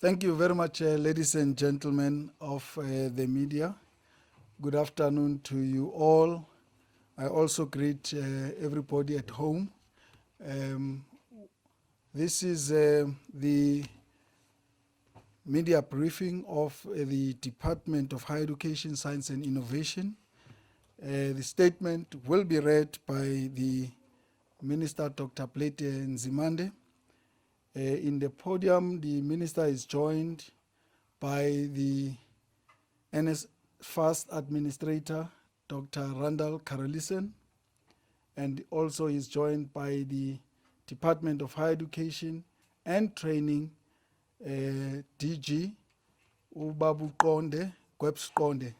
Thank you very much, ladies and gentlemen of the media. Good afternoon to you all. I also greet everybody at home. This is the media briefing of the Department of Higher Education, Science and Innovation. The statement will be read by the Minister, Dr. Blade Nzimande. In the podium, the Minister is joined by the NSFAS Administrator, Dr. Randall Karolisen, and also is joined by the Department of Higher Education and Training, DG, Ubabu Konde, Gwebs Konde.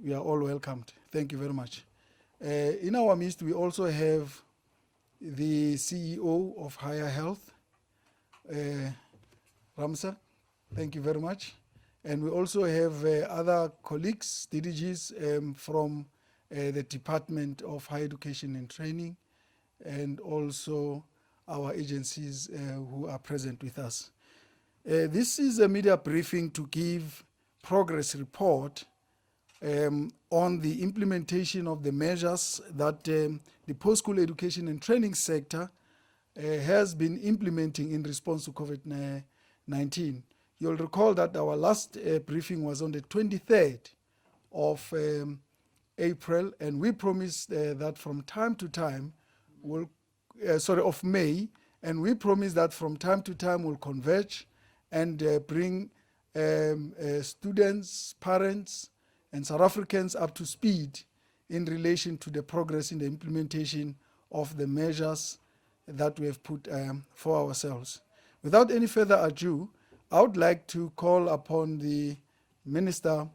We are all welcomed. Thank you very much. In our midst, we also have the CEO of Higher Health, Ramsa. Thank you very much. And we also have other colleagues, DDGs, from the Department of Higher Education and Training, and also our agencies who are present with us. This is a media briefing to give progress report on the implementation of the measures that the post-school education and training sector has been implementing in response to COVID-19. You'll recall that our last briefing was on the 23rd of April, and we promised that from time to time, of May, and we promised that from time to time we'll converge and bring students, parents, and South Africans up to speed in relation to the progress in the implementation of the measures that we have put for ourselves. Without any further ado, I would like to call upon the Minister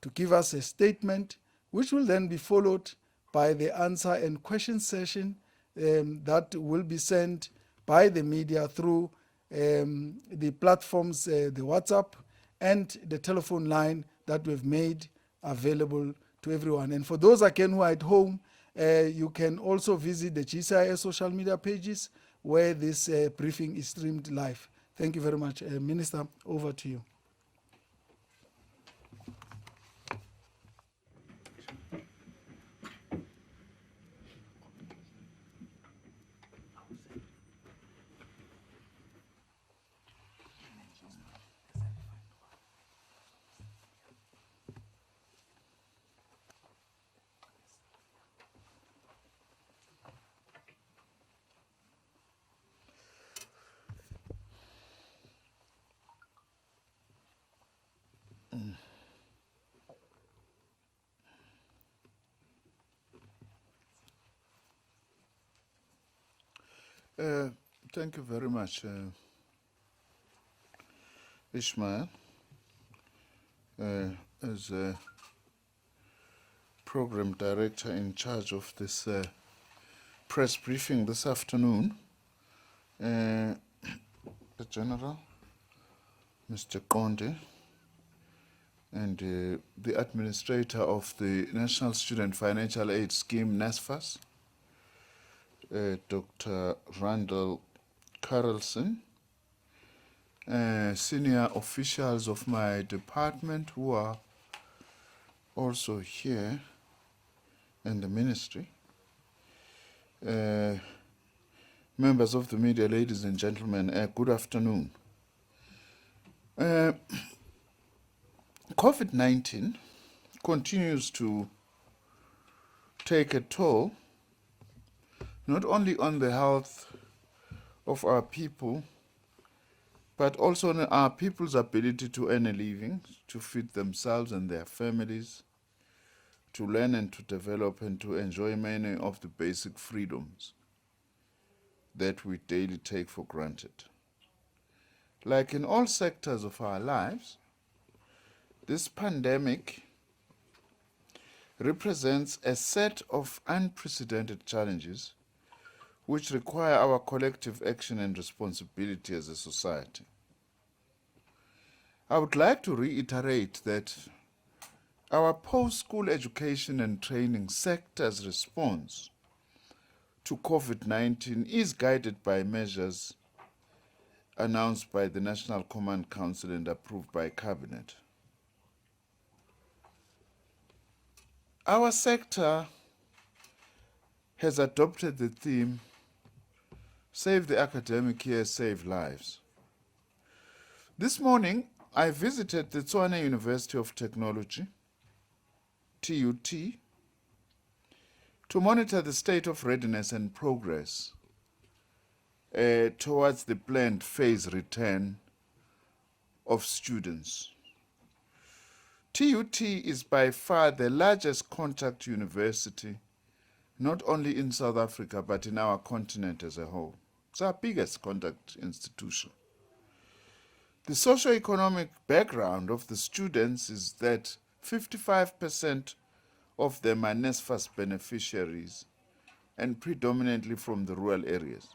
to give us a statement, which will then be followed by the answer and question session that will be sent by the media through the platforms, the WhatsApp and the telephone line that we've made available to everyone. And for those again who are at home, you can also visit the GCIS social media pages where this briefing is streamed live. Thank you very much. Minister, over to you. Thank you very much, Ishmael. As a program director in charge of this press briefing this afternoon, the General, Mr. Konde, and the administrator of the National Student Financial Aid Scheme, NSFAS, Dr. Randall Karolsen, senior officials of my department who are also here, and the ministry, members of the media, ladies and gentlemen, good afternoon. COVID-19 continues to take a toll not only on the health of our people, but also on our people's ability to earn a living, to feed themselves and their families, to learn and to develop and to enjoy many of the basic freedoms that we daily take for granted. Like in all sectors of our lives, this pandemic represents a set of unprecedented challenges which require our collective action and responsibility as a society. I would like to reiterate that our post-school education and training sector's response to COVID-19 is guided by measures announced by the National Command Council and approved by Cabinet. Our sector has adopted the theme, Save the Academic Year, Save Lives. This morning, I visited the Tshwane University of Technology, TUT, to monitor the state of readiness and progress towards the planned phase return of students. TUT is by far the largest contact university, not only in South Africa, but in our continent as a whole. It's our biggest contact institution. The socio-economic background of the students is that 55% of them are NSFAS beneficiaries and predominantly from the rural areas.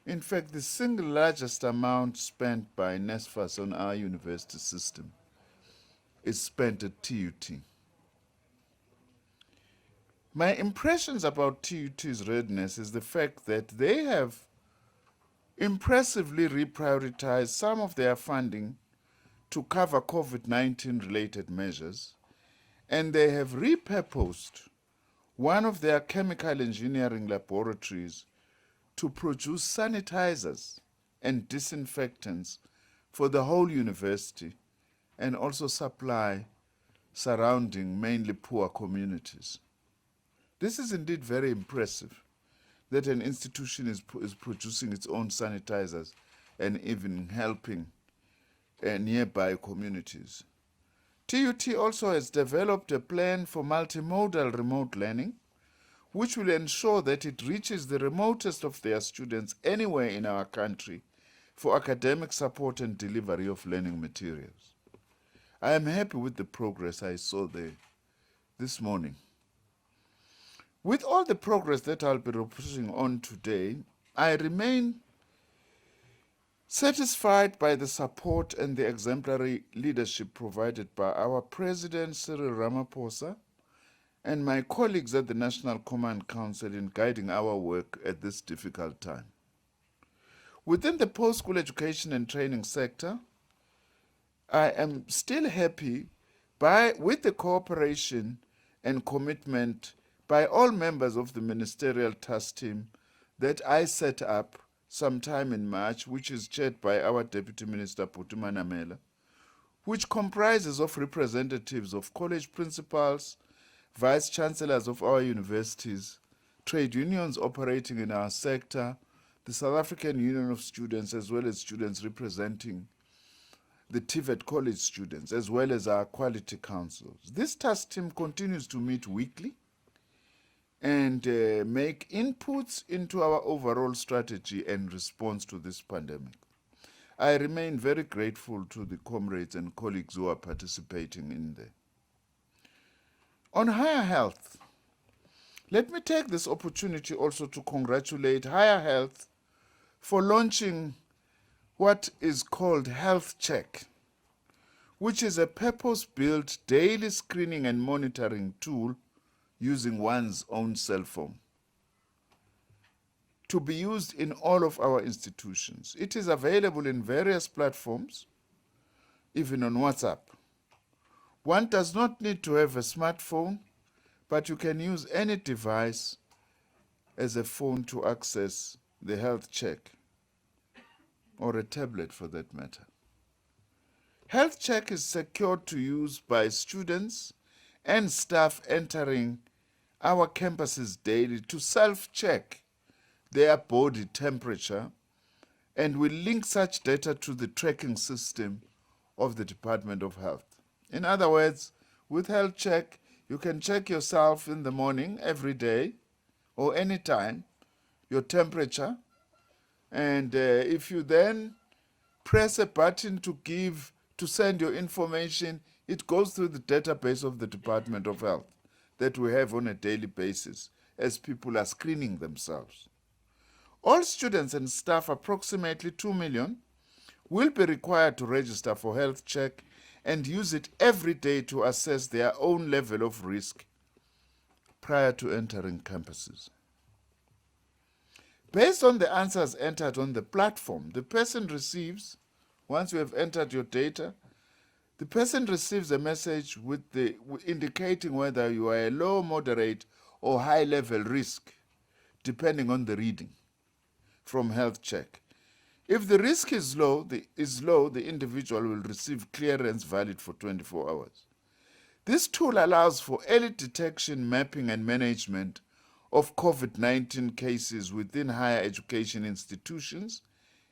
In fact, the single largest amount spent by NSFAS on our university system is spent at TUT. My impressions about TUT's readiness is the fact that they have impressively reprioritized some of their funding to cover COVID-19 related measures, and they have repurposed one of their chemical engineering laboratories to produce sanitizers and disinfectants for the whole university and also supply surrounding mainly poor communities. This is indeed very impressive that an institution is producing its own sanitizers and even helping nearby communities. TUT also has developed a plan for multimodal remote learning, which will ensure that it reaches the remotest of their students anywhere in our country for academic support and delivery of learning materials. I am happy with the progress I saw there this morning. With all the progress that I'll be reporting on today, I remain satisfied by the support and the exemplary leadership provided by our President Cyril Ramaphosa and my colleagues at the National Command Council in guiding our work at this difficult time. Within the post-school education and training sector, I am still happy with the cooperation and commitment by all members of the ministerial task team that I set up sometime in March, which is chaired by our Deputy Minister Phuthuma Namela, which comprises of representatives of college principals, vice chancellors of our universities, trade unions operating in our sector, the South African Union of Students, as well as students representing the TVET college students, as well as our quality councils. This task team continues to meet weekly and make inputs into our overall strategy and response to this pandemic. I remain very grateful to the comrades and colleagues who are participating in there. On higher health, let me take this opportunity also to congratulate Higher Health for launching what is called Health Check, which is a purpose-built daily screening and monitoring tool using one's own cell phone to be used in all of our institutions. It is available in various platforms, even on WhatsApp. One does not need to have a smartphone, but you can use any device as a phone to access the health check, or a tablet for that matter. Health check is secured to use by students and staff entering our campuses daily to self-check their body temperature, and will link such data to the tracking system of the Department of Health. In other words, with health check, you can check yourself in the morning every day or anytime, your temperature, and if you then press a button to send your information, it goes through the database of the Department of Health that we have on a daily basis as people are screening themselves. All students and staff, approximately 2 million, will be required to register for health check and use it every day to assess their own level of risk prior to entering campuses. Based on the answers entered on the platform, the person receives, once you have entered your data, the person receives a message indicating whether you are a low, moderate, or high level risk, depending on the reading from health check. If the risk is low, the individual will receive clearance valid for 24 hours. This tool allows for early detection, mapping, and management of COVID-19 cases within higher education institutions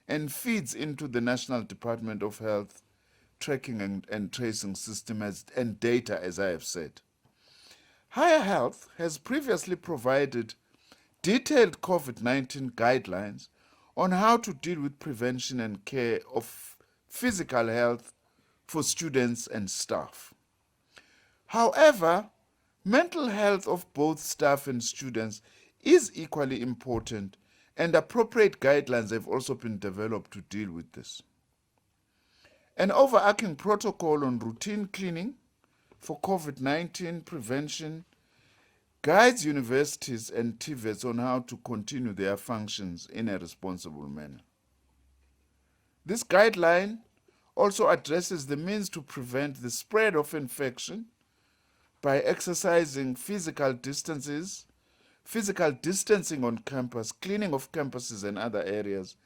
and feeds into the National Department of Health tracking and tracing system and data, as I have said. Higher Health has previously provided detailed COVID-19 guidelines on how to deal with prevention and care of physical health for students and staff. However, mental health of both staff and students is equally important, and appropriate guidelines have also been developed to deal with this. An overarching protocol on routine cleaning for COVID-19 prevention guides universities and TVETs on how to continue their functions in a responsible manner. This guideline also addresses the means to prevent the spread of infection by exercising physical distancing on campus, cleaning of campuses and other areas,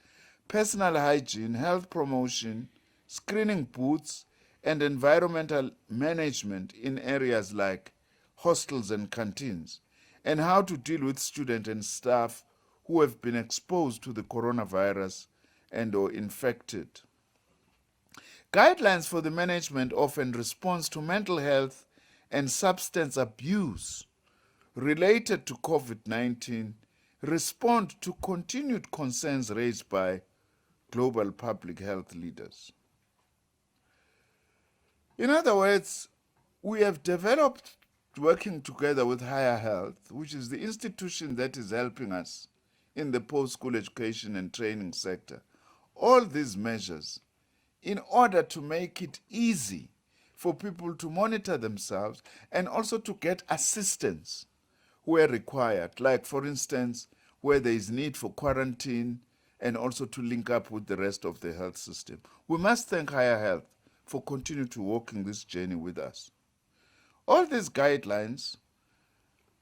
personal hygiene, health promotion, screening booths, and environmental management in areas like hostels and canteens, and how to deal with students and staff who have been exposed to the coronavirus and or infected. Guidelines for the management of and response to mental health and substance abuse related to COVID-19 respond to continued concerns raised by global public health leaders. In other words, we have developed, working together with Higher Health, which is the institution that is helping us in the post-school education and training sector, all these measures in order to make it easy for people to monitor themselves and also to get assistance where required, like for instance, where there is need for quarantine and also to link up with the rest of the health system. We must thank Higher Health for continuing to walking this journey with us. All these guidelines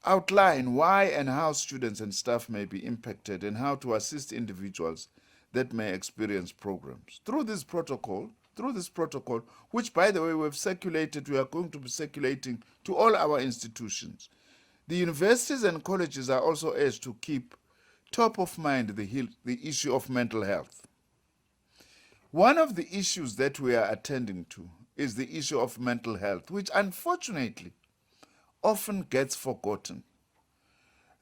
outline why and how students and staff may be impacted and how to assist individuals that may experience programs. Through this protocol, which by the way we are going to be circulating to all our institutions. The universities and colleges are also urged to keep top of mind the issue of mental health. One of the issues that we are attending to is the issue of mental health, which unfortunately often gets forgotten.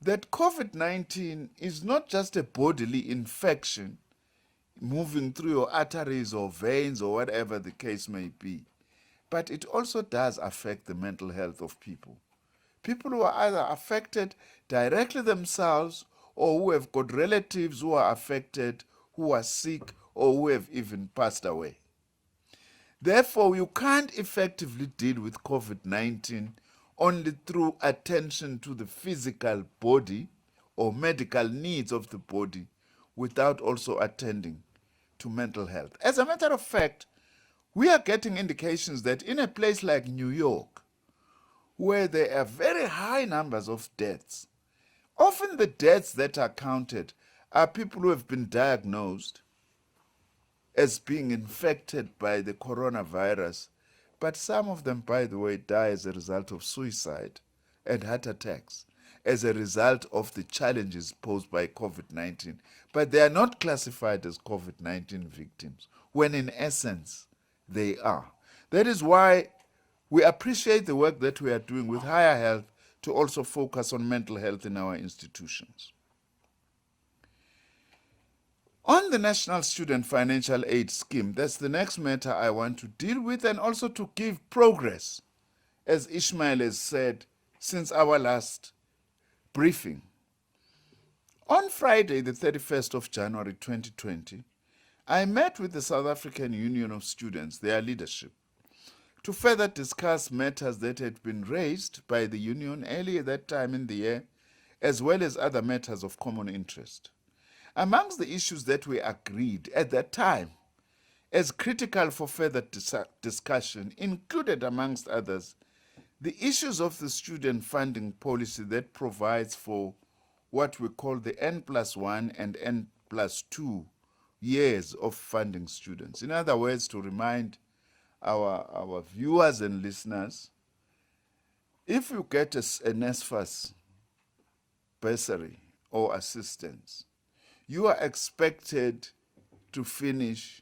That COVID-19 is not just a bodily infection moving through your arteries or veins or whatever the case may be, but it also does affect the mental health of people. People who are either affected directly themselves or who have got relatives who are affected, who are sick, or who have even passed away. Therefore, you can't effectively deal with COVID-19 only through attention to the physical body or medical needs of the body without also attending to mental health. As a matter of fact, we are getting indications that in a place like New York, where there are very high numbers of deaths, often the deaths that are counted are people who have been diagnosed as being infected by the coronavirus, but some of them, by the way, die as a result of suicide and heart attacks as a result of the challenges posed by COVID-19. But they are not classified as COVID-19 victims, when in essence they are. That is why we appreciate the work that we are doing with Higher Health to also focus on mental health in our institutions. On the National Student Financial Aid Scheme, that's the next matter I want to deal with, and also to give progress, as Ishmael has said, since our last briefing. On Friday, the 31st of January 2020, I met with the South African Union of Students, their leadership, to further discuss matters that had been raised by the union earlier that time in the year, as well as other matters of common interest. Amongst the issues that we agreed at that time as critical for further discussion included, amongst others, the issues of the student funding policy that provides for what we call the N+1 and N+2 years of funding students. In other words, to remind our viewers and listeners, if you get an NSFAS bursary or assistance, you are expected to finish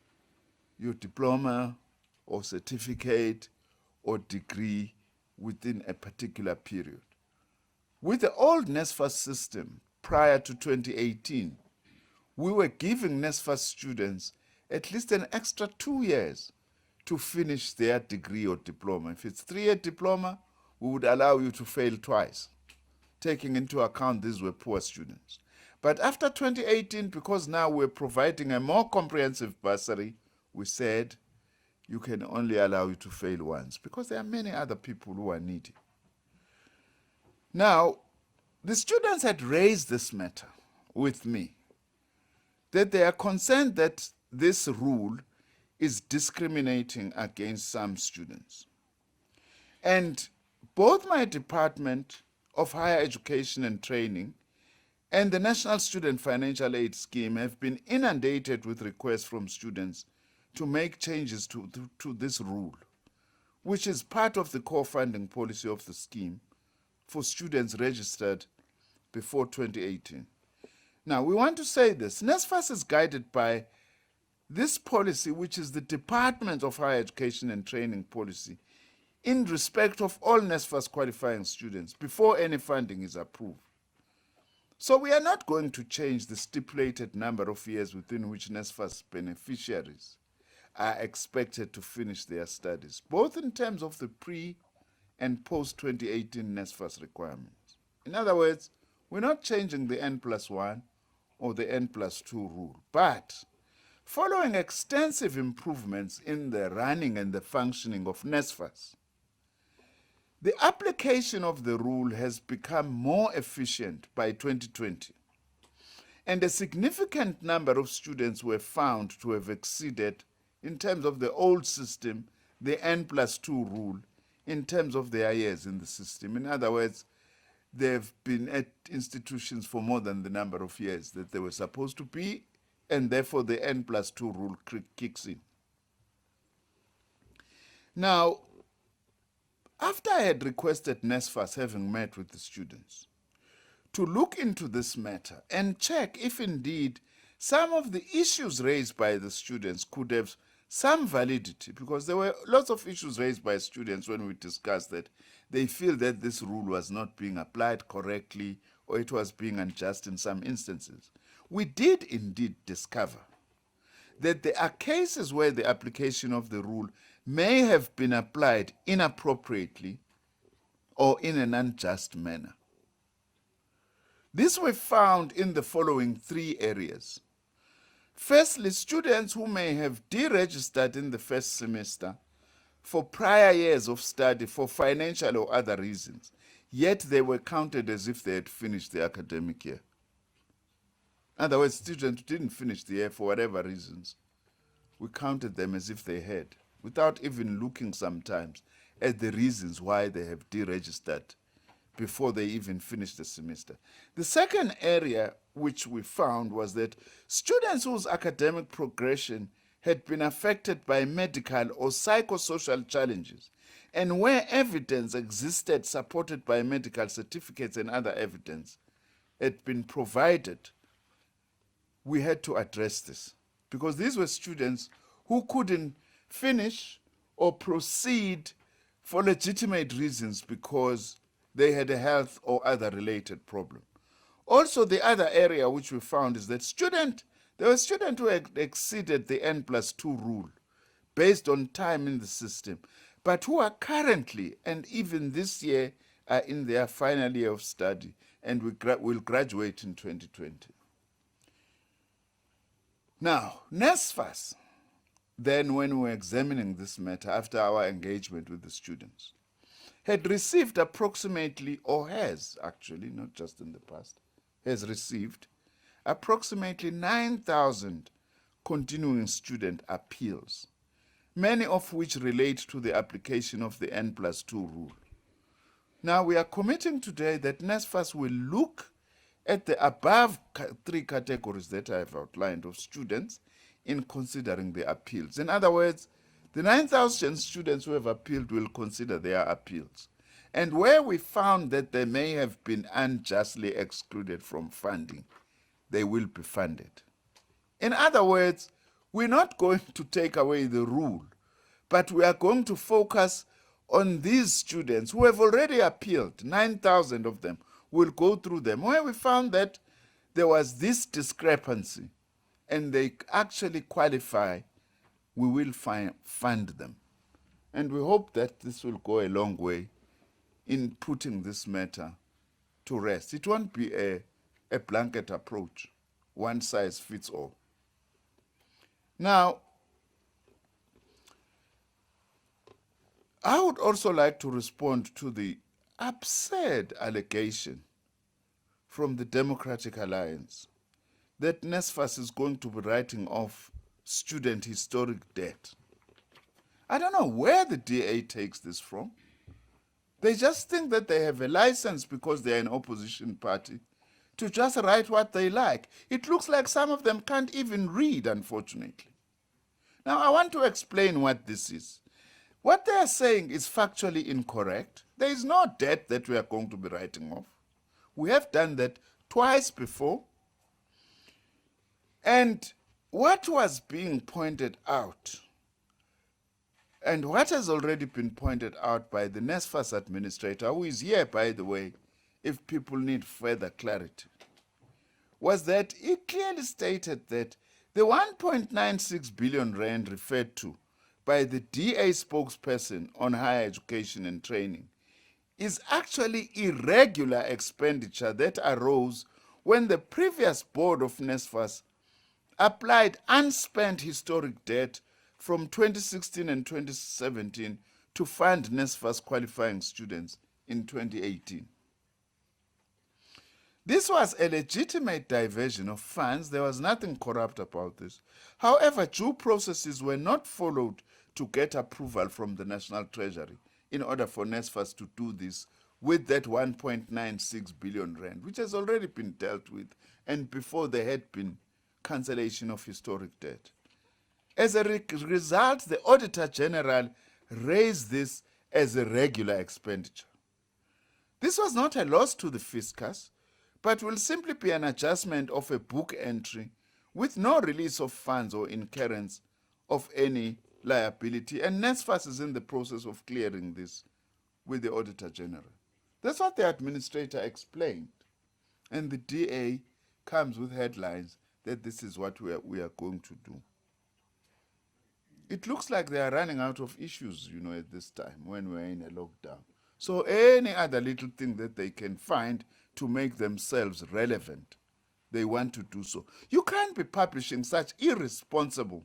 your diploma or certificate or degree within a particular period. With the old NSFAS system prior to 2018, we were giving NSFAS students at least an extra 2 years to finish their degree or diploma. If it's a 3-year diploma, we would allow you to fail twice, taking into account these were poor students. But after 2018, because now we're providing a more comprehensive bursary, we said you can only allow you to fail once because there are many other people who are needy. Now, the students had raised this matter with me, that they are concerned that this rule is discriminating against some students. And both my Department of Higher Education and Training and the National Student Financial Aid Scheme have been inundated with requests from students to make changes to this rule, which is part of the core funding policy of the scheme for students registered before 2018. Now, we want to say this. NSFAS is guided by this policy, which is the Department of Higher Education and Training policy, in respect of all NSFAS qualifying students before any funding is approved. So we are not going to change the stipulated number of years within which NSFAS beneficiaries are expected to finish their studies, both in terms of the pre- and post-2018 NSFAS requirements. In other words, we're not changing the N+1 or the N+2 rule, but following extensive improvements in the running and the functioning of NSFAS, the application of the rule has become more efficient by 2020, and a significant number of students were found to have exceeded, in terms of the old system, the N+2 rule in terms of their years in the system. In other words, they've been at institutions for more than the number of years that they were supposed to be, and therefore the N+2 rule kicks in. Now, after I had requested NSFAS, having met with the students, to look into this matter and check if indeed some of the issues raised by the students could have some validity, because there were lots of issues raised by students when we discussed that they feel that this rule was not being applied correctly or it was being unjust in some instances. We did indeed discover that there are cases where the application of the rule may have been applied inappropriately or in an unjust manner. This we found in the following 3 areas. Firstly, students who may have deregistered in the first semester for prior years of study for financial or other reasons, yet they were counted as if they had finished the academic year. In other words, students who didn't finish the year for whatever reasons, we counted them as if they had, without even looking sometimes at the reasons why they have deregistered before they even finished the semester. The second area which we found was that students whose academic progression had been affected by medical or psychosocial challenges, and where evidence existed supported by medical certificates and other evidence had been provided, we had to address this, because these were students who couldn't finish or proceed for legitimate reasons because they had a health or other related problem. Also, the other area which we found is that there were students who had exceeded the N+2 rule based on time in the system, but who are currently, and even this year, are in their final year of study and will graduate in 2020. Now, NSFAS, then when we were examining this matter after our engagement with the students, had received approximately, or has actually, not just in the past, has received approximately 9,000 continuing student appeals, many of which relate to the application of the N+2 rule. Now, we are committing today that NSFAS will look at the above three categories that I have outlined of students in considering the appeals. In other words, the 9,000 students who have appealed will consider their appeals. And where we found that they may have been unjustly excluded from funding, they will be funded. In other words, we're not going to take away the rule, but we are going to focus on these students who have already appealed. 9,000 of them will go through them. Where we found that there was this discrepancy and they actually qualify, we will fund them. And we hope that this will go a long way in putting this matter to rest. It won't be a blanket approach, one size fits all. Now, I would also like to respond to the absurd allegation from the Democratic Alliance that NSFAS is going to be writing off student historic debt. I don't know where the DA takes this from. They just think that they have a license because they're an opposition party to just write what they like. It looks like some of them can't even read, unfortunately. Now, I want to explain what this is. What they are saying is factually incorrect. There is no debt that we are going to be writing off. We have done that twice before. And what was being pointed out, and what has already been pointed out by the NSFAS administrator, who is here, by the way, if people need further clarity, was that it clearly stated that the 1.96 billion rand referred to by the DA spokesperson on higher education and training is actually irregular expenditure that arose when the previous board of NSFAS applied unspent historic debt from 2016 and 2017 to fund NSFAS qualifying students in 2018. This was a legitimate diversion of funds. There was nothing corrupt about this. However, due processes were not followed to get approval from the National Treasury in order for NSFAS to do this with that 1.96 billion rand, which has already been dealt with, and before there had been cancellation of historic debt. As a result, the Auditor General raised this as a regular expenditure. This was not a loss to the fiscus, but will simply be an adjustment of a book entry with no release of funds or incurrence of any liability, and NSFAS is in the process of clearing this with the Auditor General. That's what the administrator explained, and the DA comes with headlines that this is what we are going to do. It looks like they are running out of issues, at this time when we're in a lockdown. So any other little thing that they can find to make themselves relevant, they want to do so. You can't be publishing such irresponsible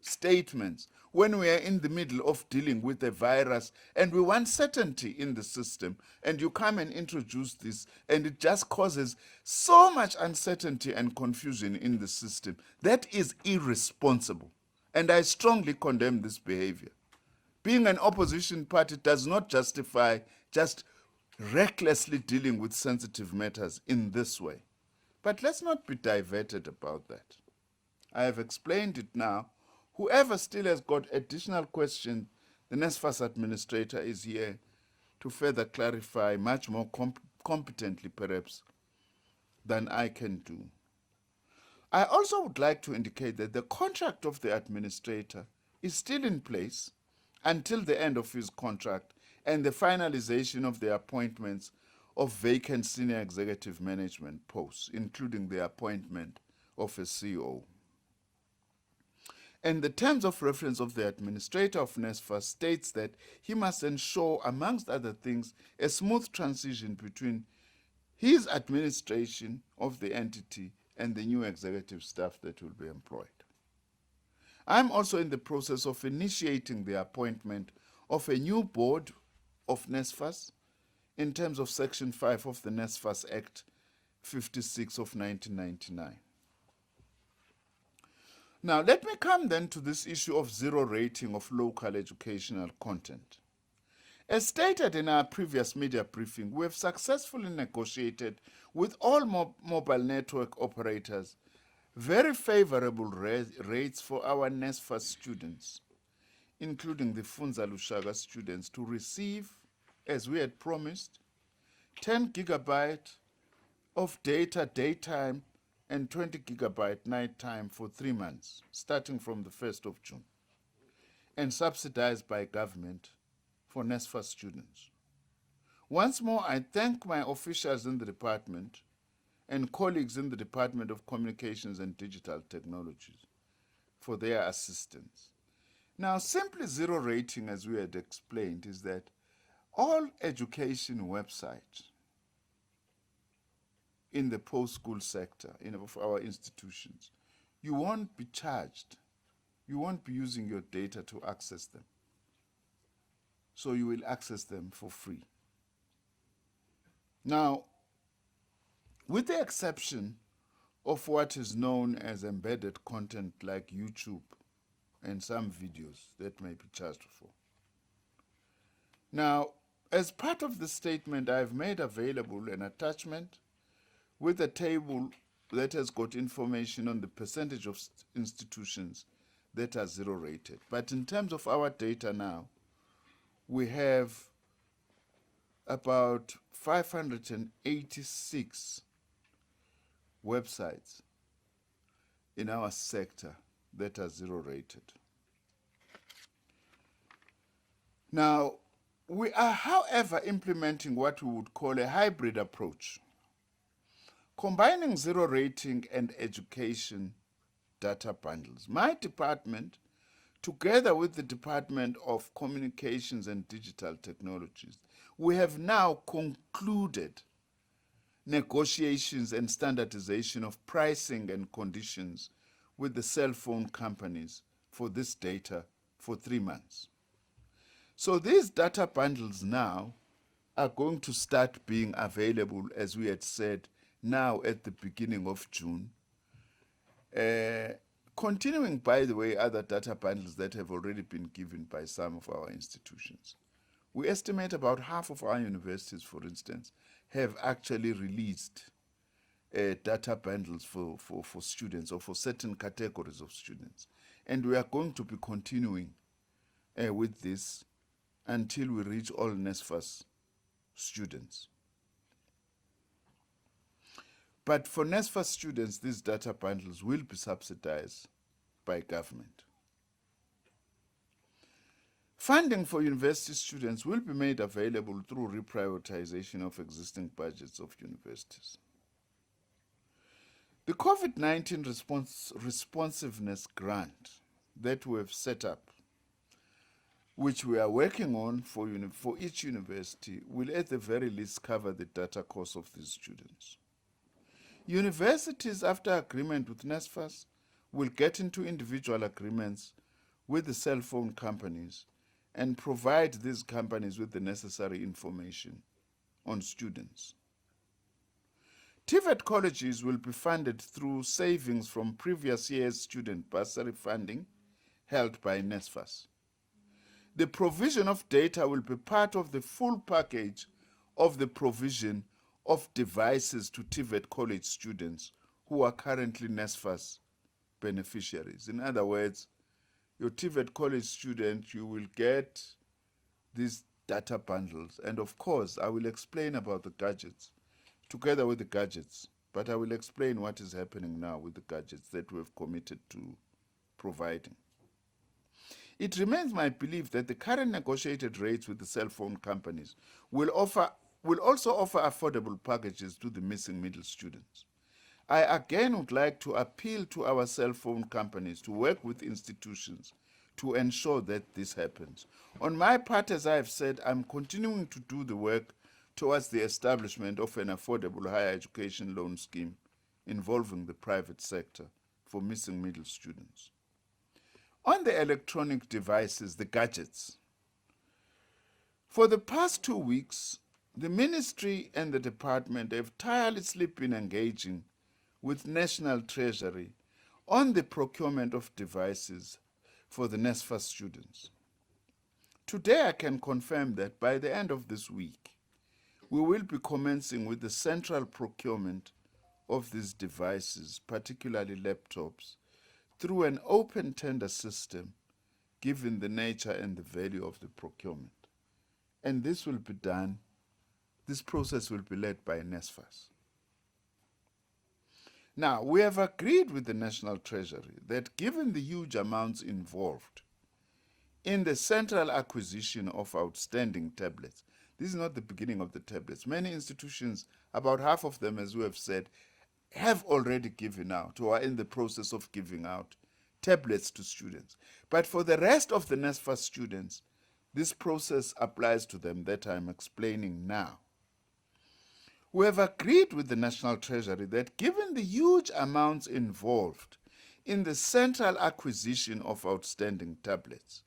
statements when we are in the middle of dealing with a virus and we want certainty in the system, and you come and introduce this and it just causes so much uncertainty and confusion in the system. That is irresponsible, and I strongly condemn this behavior. Being an opposition party does not justify just recklessly dealing with sensitive matters in this way. But let's not be diverted about that. I have explained it now. Whoever still has got additional questions, the NSFAS administrator is here to further clarify much more competently, perhaps, than I can do. I also would like to indicate that the contract of the administrator is still in place until the end of his contract and the finalization of the appointments of vacant senior executive management posts, including the appointment of a CEO. And the terms of reference of the administrator of NSFAS states that he must ensure, amongst other things, a smooth transition between his administration of the entity and the new executive staff that will be employed. I'm also in the process of initiating the appointment of a new board of NSFAS in terms of Section 5 of the NSFAS Act 56 of 1999. Now, let me come then to this issue of zero rating of local educational content. As stated in our previous media briefing, we have successfully negotiated with all mobile network operators very favorable rates for our NSFAS students, including the Funza Lushaka students, to receive, as we had promised, 10 gigabyte of data daytime and 20 gigabyte nighttime for 3 months, starting from the 1st of June, and subsidized by government for NSFAS students. Once more, I thank my officials in the department and colleagues in the Department of Communications and Digital Technologies for their assistance. Now, simply zero rating, as we had explained, is that all education websites in the post-school sector of our institutions, you won't be charged. You won't be using your data to access them. So you will access them for free. Now, with the exception of what is known as embedded content like YouTube and some videos that may be charged for. Now, as part of the statement, I've made available an attachment with a table that has got information on the percentage of institutions that are zero rated. But in terms of our data now, we have about 586 websites in our sector that are zero rated. Now, we are, however, implementing what we would call a hybrid approach, combining zero rating and education data bundles. My department, together with the Department of Communications and Digital Technologies, we have now concluded negotiations and standardization of pricing and conditions with the cell phone companies for this data for 3 months. So these data bundles now are going to start being available, as we had said, now at the beginning of June. Continuing, by the way, other data bundles that have already been given by some of our institutions. We estimate about half of our universities, for instance, have actually released data bundles for students or for certain categories of students. And we are going to be continuing with this until we reach all NSFAS students. But for NSFAS students, these data bundles will be subsidized by government. Funding for university students will be made available through reprioritization of existing budgets of universities. The COVID-19 responsiveness grant that we have set up, which we are working on for each university, will at the very least cover the data costs of these students. Universities, after agreement with NSFAS, will get into individual agreements with the cell phone companies and provide these companies with the necessary information on students. TVET colleges will be funded through savings from previous year's student bursary funding held by NSFAS. The provision of data will be part of the full package of the provision of devices to TVET college students who are currently NSFAS beneficiaries. In other words, your TVET college student, you will get these data bundles. And of course, I will explain about the gadgets, together with the gadgets, but I will explain what is happening now with the gadgets that we have committed to providing. It remains my belief that the current negotiated rates with the cell phone companies will also offer affordable packages to the missing middle students. I again would like to appeal to our cell phone companies to work with institutions to ensure that this happens. On my part, as I have said, I'm continuing to do the work towards the establishment of an affordable higher education loan scheme involving the private sector for missing middle students. On the electronic devices, the gadgets, for the past 2 weeks, the ministry and the department have tirelessly been engaging with National Treasury on the procurement of devices for the NSFAS students. Today I can confirm that by the end of this week, we will be commencing with the central procurement of these devices, particularly laptops, through an open tender system, given the nature and the value of the procurement. And this will be done, this process will be led by NSFAS. Now, we have agreed with the National Treasury that given the huge amounts involved in the central acquisition of outstanding tablets, this is not the beginning of the tablets. Many institutions, about half of them, as we have said, have already given out or are in the process of giving out tablets to students. But for the rest of the NSFAS students, this process applies to them that I'm explaining now. We have agreed with the National Treasury that given the huge amounts involved in the central acquisition of outstanding tablets,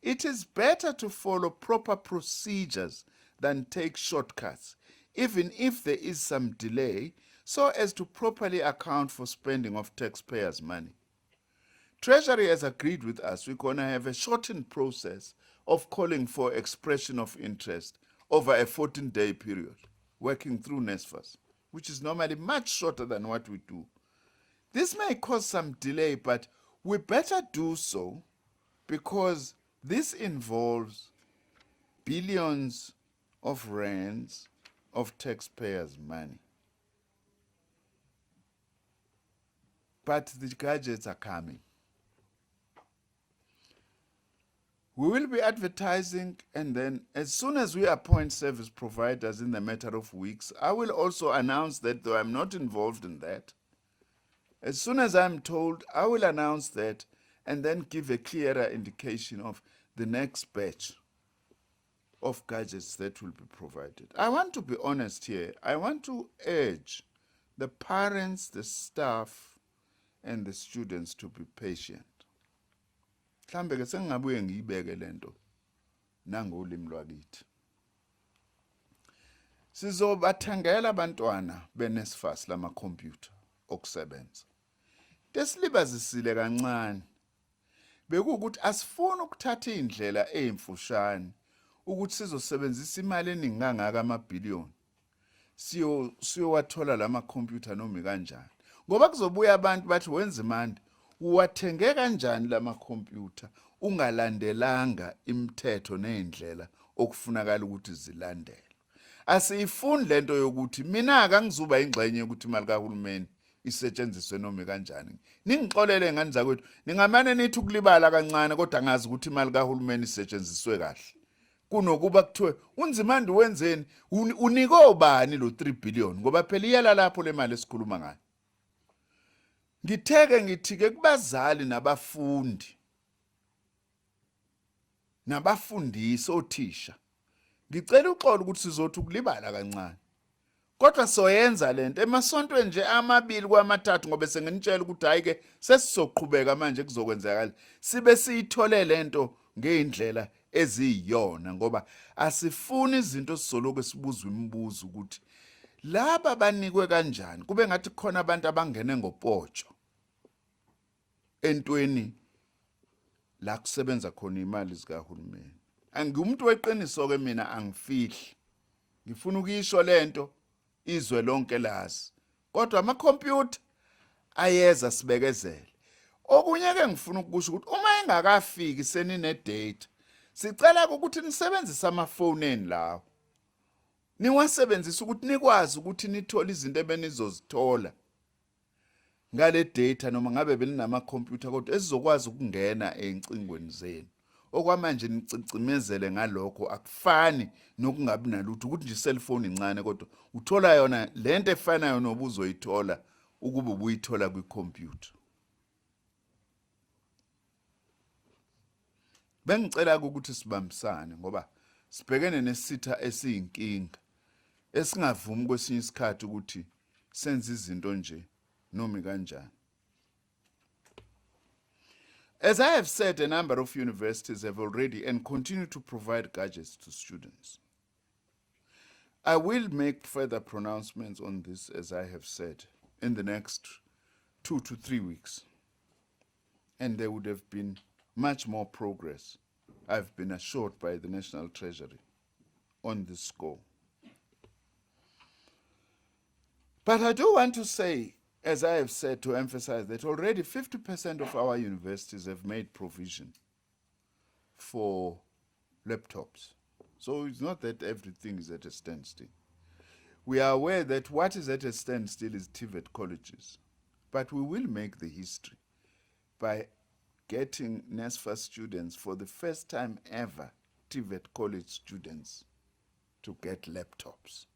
it is better to follow proper procedures than take shortcuts, even if there is some delay, so as to properly account for spending of taxpayers' money. Treasury has agreed with us we're going to have a shortened process of calling for expression of interest over a 14-day period, working through NSFAS, which is normally much shorter than what we do. This may cause some delay, but we better do so because this involves billions of rands of taxpayers' money. But the gadgets are coming. We will be advertising, and then as soon as we appoint service providers in a matter of weeks, I will also announce that, though I'm not involved in that. As soon as I'm told, I will announce that and then give a clearer indication of the next batch of gadgets that will be provided. I want to be honest here. I want to urge the parents, the staff, and the students to be patient. Mhlambe ke sengingabuye ngiyibeke lento nangolimi lwakithi. Sizobathengela abantwana beNSFAS lama computer okusebenza. Tesilibazisile kancane. Bekukuthi asifuni ukuthatha indlela ezimfushane ukuthi sizosebenzisa imali eningi kangaka amabhillion siyowathola lama computer noma kanjani. Ngoba kuzobuya abantu bathi Nzimande uwathenge kanjani lama computer ungalandelanga imithetho neindlela okufunakala ukuthi zilandelwe. Asifuni lento yokuthi mina akangizuba ingxenye ukuthi imali kaHulumeni isetshenziswe noma kanjani. Ningixolele ngani zakwethu, ningamane nithi ukulibala kancane kodwa ngazi ukuthi imali kaHulumeni isetshenziswe kahle. Kunokuba kuthiwe Nzimande wenzeni, unike obani lo 3 billion ngoba phela iyala lapho le mali esikhuluma ngayo. Ngitheke ngithike kubazali nabafundi nabafundisi othisha. Ngicela uxolo ukuthi sizothi ukulibala kancane. Kodwa soyenza lento emasontweni nje amabili kwamathathu ngoba senginitshela ukuthi hayi ke sesizoqhubeka manje kuzokwenzakala. Sibe siyithole lento ngeindlela eziyona ngoba asifuni izinto sizoloku sibuzwa imibuzo ukuthi laba banikwe kanjani. Kube ngathi khona abantu abangene ngopotsho entweni la kusebenza khona imali zikaHulumeni. Angumuntu weqiniso ke mina angifihli. Ngifuna ukuyisho lento izwe lonke lazi. Kodwa ama computer ayeza sibekezele. Okunye ke ngifuna ukusho ukuthi uma engakafiki senine data, sicela ukuthi nisebenzise amafoni eni lawo. Niwasebenzisa ukuthi nikwazi ukuthi nithole izinto ebenizozithola ngale data noma ngabe beninama computer kodwa ezizokwazi ukungena eincingweni zenu. Okwamanje nicicimezele ngalokho akufani nokungabi nalutho ukuthi nje cellphone incane kodwa uthola yona lento efanayo nobuzoyithola ukuba ubuyithola kwicomputer. Bengicela ukuthi sibambisane ngoba sibhekene nesitha esiyinkinga esingavumi kwesinye isikhathi ukuthi senze izinto nje noma kanjani. As I have said, a number of universities have already and continue to provide gadgets to students. I will make further pronouncements on this, as I have said, in the next 2 to 3 weeks. and there would have been much more progress, I've been assured by the National Treasury on this score. But I do want to say, as I have said, to emphasize that already 50% of our universities have made provision for laptops. So it's not that everything is at a standstill. We are aware that what is at a standstill is TVET colleges. But we will make the history by getting NSFAS students, for the first time ever, TVET college students, to get laptops.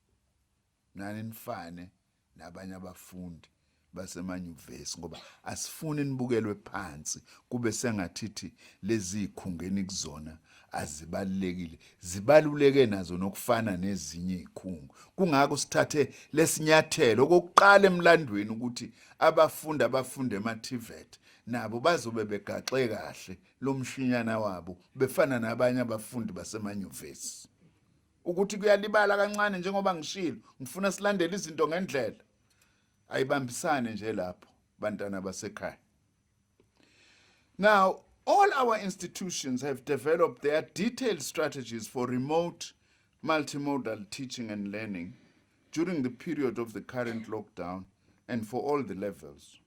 Nanifane nabanye abafundi basemanyuvesi ngoba asifuni nibukelwe phansi kube sengathithi lezi ikhungeni kuzona azibalekile, zibaluleke nazo nokufana nezinye ikhungu. Kungako sithathe lesinyathelo okokuqala emlandweni ukuthi abafundi abafunda ema-TVET nabo bazobe begaxe kahle lo mshinyana wabo befana nabanye abafundi basemanyuvesi. Ukuthi kuyalibala kancane njengoba ngishilo, ngifuna silandele izinto ngendlela. Ayibambisane nje lapho bantwana basekhaya. Now, all our institutions have developed their detailed strategies for remote multimodal teaching and learning during the period of the current lockdown and for all the levels.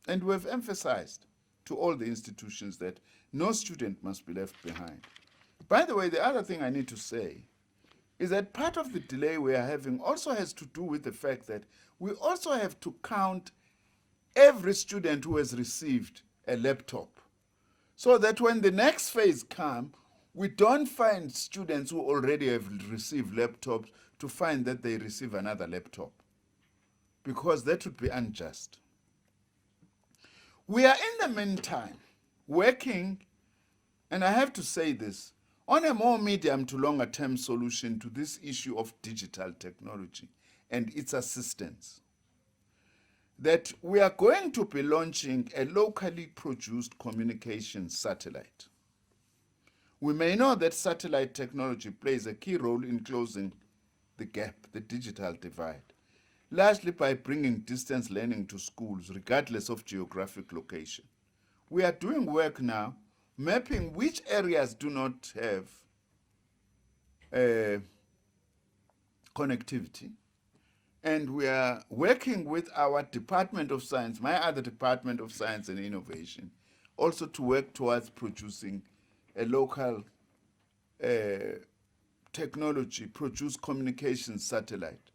And we have emphasized to all the institutions that no student must be left behind. By the way, the other thing I need to say is that part of the delay we are having also has to do with the fact that we also have to count every student who has received a laptop, so that when the next phase comes, we don't find students who already have received laptops to find that they receive another laptop, because that would be unjust. We are in the meantime working, and I have to say this, on a more medium to longer term solution to this issue of digital technology and its assistance. That we are going to be launching a locally produced communication satellite. We may know that satellite technology plays a key role in closing the gap, the digital divide, largely by bringing distance learning to schools regardless of geographic location. We are doing work now mapping which areas do not have connectivity. And we are working with our Department of Science, my other Department of Science and Innovation, also to work towards producing a local technology, produced communication satellite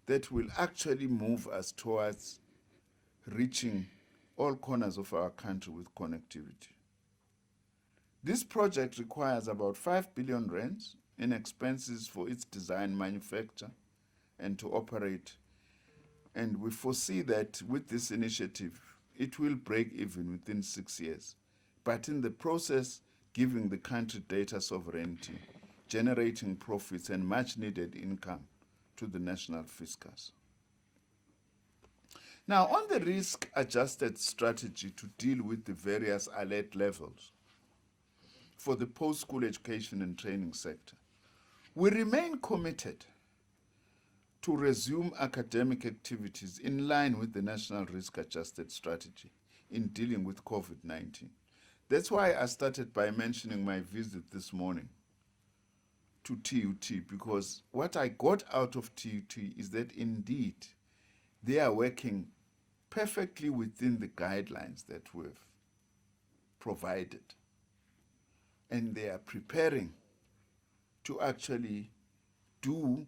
that will actually move us towards reaching all corners of our country with connectivity. This project requires about 5 billion rands in expenses for its design, manufacture, and to operate. And we foresee that with this initiative, it will break even within 6 years. But in the process, giving the country data sovereignty, generating profits and much needed income to the national fiscus. Now, on the risk-adjusted strategy to deal with the various alert levels for the post-school education and training sector, we remain committed to resume academic activities in line with the National Risk-Adjusted Strategy in dealing with COVID-19. That's why I started by mentioning my visit this morning to TUT, because what I got out of TUT is that indeed they are working perfectly within the guidelines that we've provided. And they are preparing to actually do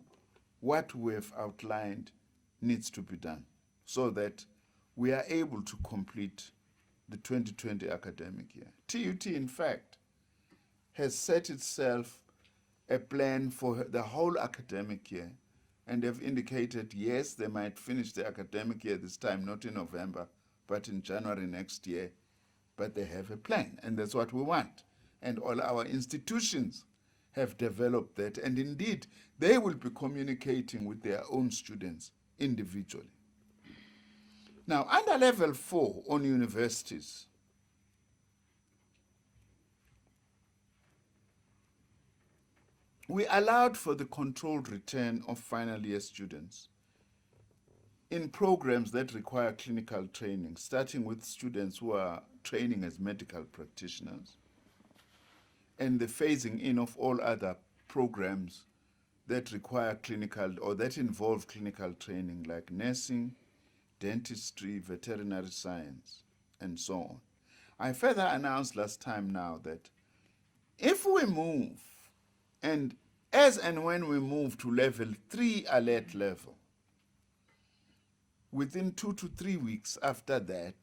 what we have outlined needs to be done so that we are able to complete the 2020 academic year. TUT, in fact, has set itself a plan for the whole academic year and have indicated, yes, they might finish the academic year this time, not in November, but in January next year. But they have a plan, and that's what we want. And all our institutions have developed that, and indeed, they will be communicating with their own students individually. Now, under level 4 on universities, we allowed for the controlled return of final year students in programs that require clinical training, starting with students who are training as medical practitioners, and the phasing in of all other programs that require clinical or that involve clinical training like nursing, dentistry, veterinary science, and so on. I further announced last time now that if we move, and as and when we move to level 3 alert level, within 2 to 3 weeks after that,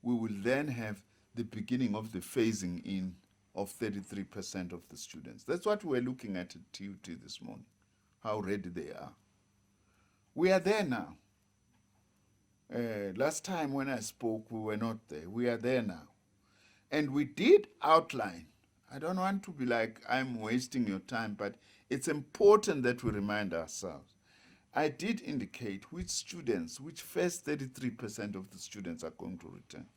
we will then have the beginning of the phasing in of 33% of the students. That's what we're looking at TUT this morning, how ready they are. We are there now. Last time when I spoke, we were not there. We are there now. And we did outline. I don't want to be like, I'm wasting your time, but it's important that we remind ourselves. I did indicate which students, which first 33% of the students are going to return.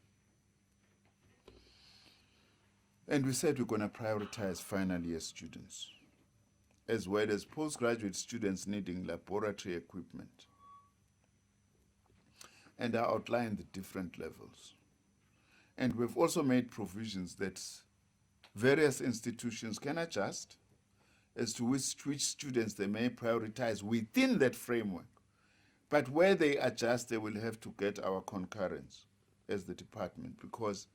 And we said we're going to prioritize final year students, as well as postgraduate students needing laboratory equipment. And I outlined the different levels. And we've also made provisions that various institutions can adjust as to which students they may prioritize within that framework. But where they adjust, they will have to get our concurrence as the department, because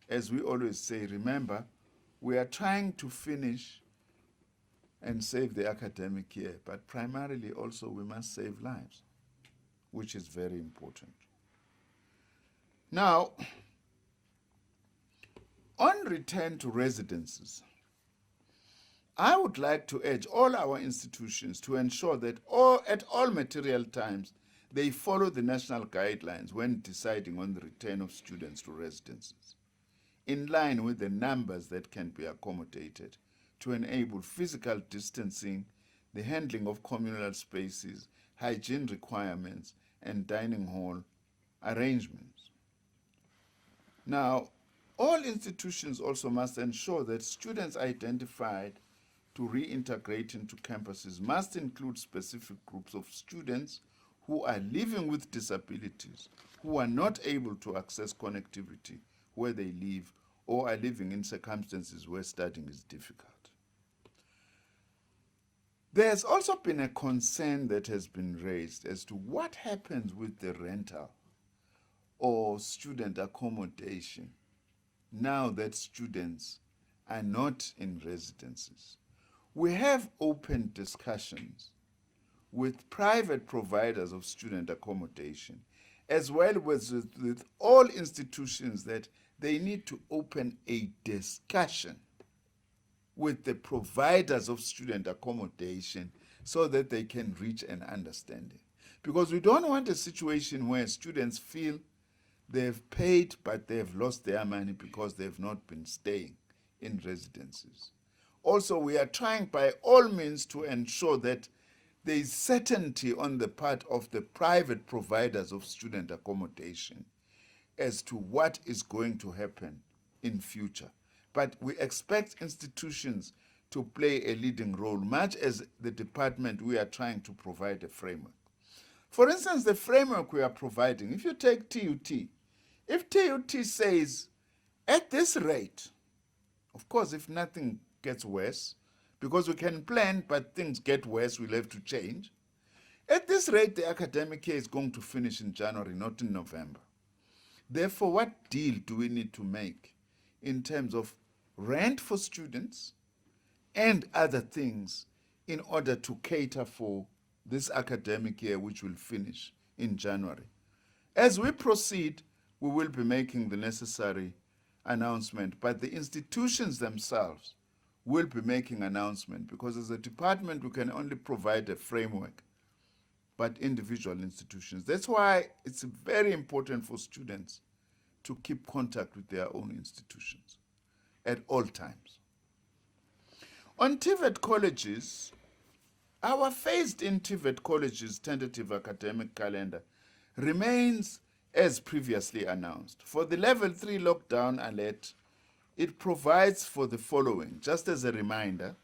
as we always say, remember, we are trying to finish and save the academic year, but primarily also we must save lives, which is very important. Now, on return to residences, I would like to urge all our institutions to ensure that at all material times they follow the national guidelines when deciding on the return of students to residences, in line with the numbers that can be accommodated to enable physical distancing, the handling of communal spaces, hygiene requirements, and dining hall arrangements. Now, all institutions also must ensure that students identified to reintegrate into campuses must include specific groups of students who are living with disabilities, who are not able to access connectivity where they live, or are living in circumstances where studying is difficult. There has also been a concern that has been raised as to what happens with the rental or student accommodation now that students are not in residences. We have open discussions with private providers of student accommodation, as well as with all institutions, that they need to open a discussion with the providers of student accommodation so that they can reach an understanding. Because we don't want a situation where students feel they've paid but they've lost their money because they've not been staying in residences. Also, we are trying by all means to ensure that there is certainty on the part of the private providers of student accommodation as to what is going to happen in future. But we expect institutions to play a leading role, much as the department we are trying to provide a framework. For instance, the framework we are providing, if you take TUT, if TUT says, at this rate, of course, if nothing gets worse, because we can plan, but things get worse, we'll have to change. At this rate, the academic year is going to finish in January, not in November. Therefore, what deal do we need to make in terms of rent for students and other things in order to cater for this academic year, which will finish in January? As we proceed, we will be making the necessary announcement, but the institutions themselves will be making announcement, because as a department, we can only provide a framework, but individual institutions. That's why it's very important for students to keep contact with their own institutions at all times. On TVET colleges, our phased-in TVET colleges tentative academic calendar remains as previously announced. For the level 3 lockdown alert, it provides for the following, just as a reminder,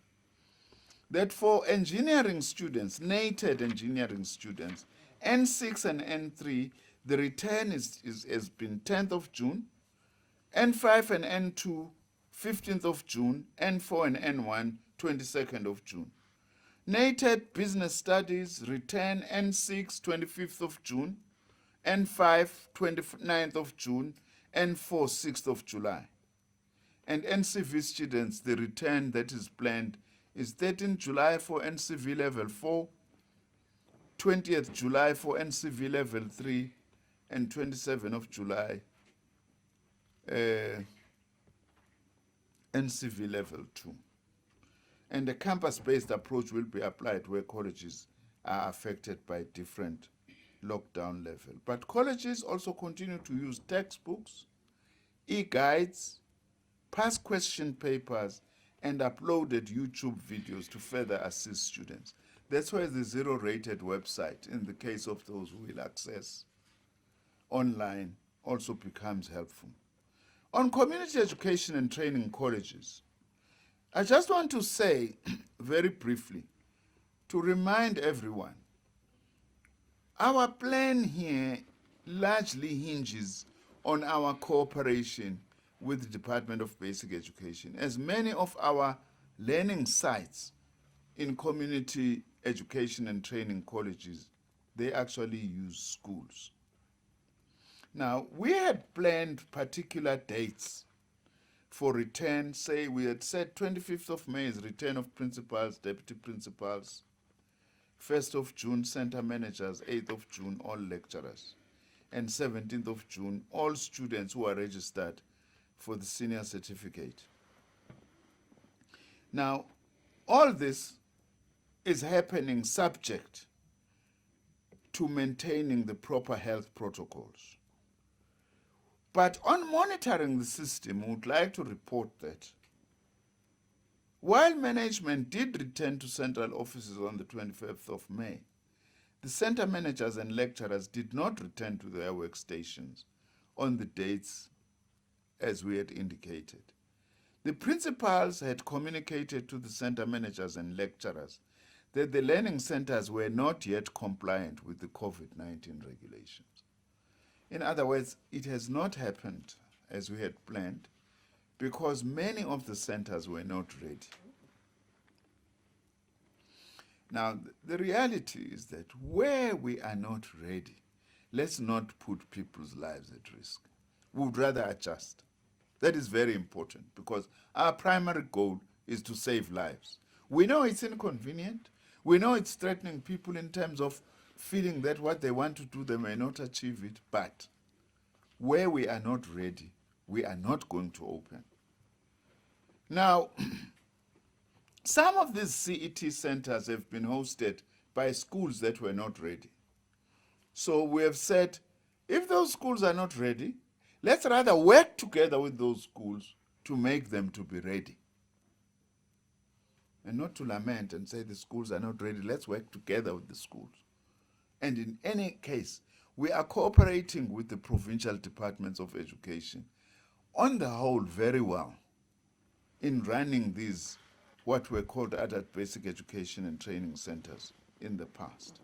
that for engineering students, NATED engineering students, N6 and N3, the return has been 10th of June, N5 and N2, 15th of June, N4 and N1, 22nd of June. NATED Business Studies, return N6, 25th of June, N5, 29th of June, N4, 6th of July. And NCV students, the return that is planned is 13th July for NCV Level 4, 20th July for NCV Level 3, and 27th of July, NCV Level 2. And a campus-based approach will be applied where colleges are affected by different lockdown level. But colleges also continue to use textbooks, e-guides, past question papers, and uploaded YouTube videos to further assist students. That's why the zero-rated website, in the case of those who will access online, also becomes helpful. On community education and training colleges, I just want to say very briefly, to remind everyone, our plan here largely hinges on our cooperation with the Department of Basic Education, as many of our learning sites in community education and training colleges, they actually use schools. Now, we had planned particular dates for return. Say we had said 25th of May is return of principals, deputy principals, 1st of June, center managers, 8th of June, all lecturers, and 17th of June, all students who are registered for the senior certificate. Now, all this is happening subject to maintaining the proper health protocols. But on monitoring the system, we would like to report that while management did return to central offices on the 25th of May, the center managers and lecturers did not return to their workstations on the dates as we had indicated. The principals had communicated to the center managers and lecturers that the learning centers were not yet compliant with the COVID-19 regulations. In other words, it has not happened as we had planned because many of the centers were not ready. Now, the reality is that where we are not ready, let's not put people's lives at risk. We would rather adjust. That is very important because our primary goal is to save lives. We know it's inconvenient. We know it's threatening people in terms of feeling that what they want to do, they may not achieve it. But where we are not ready, we are not going to open. Now, some of these CET centers have been hosted by schools that were not ready. So we have said, if those schools are not ready, let's rather work together with those schools to make them to be ready. And not to lament and say the schools are not ready. Let's work together with the schools. And in any case, we are cooperating with the provincial departments of education on the whole very well in running these what were called adult basic education and training centers in the past.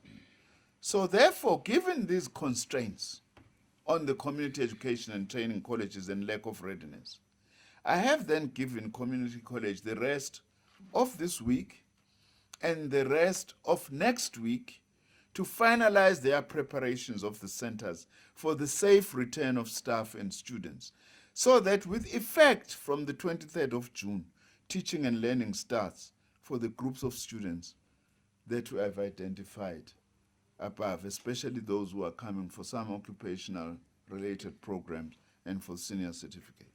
So therefore, given these constraints on the community education and training colleges and lack of readiness, I have then given community college the rest of this week and the rest of next week to finalize their preparations of the centers for the safe return of staff and students, so that with effect from the 23rd of June, teaching and learning starts for the groups of students that we have identified above, especially those who are coming for some occupational related programs and for senior certificate.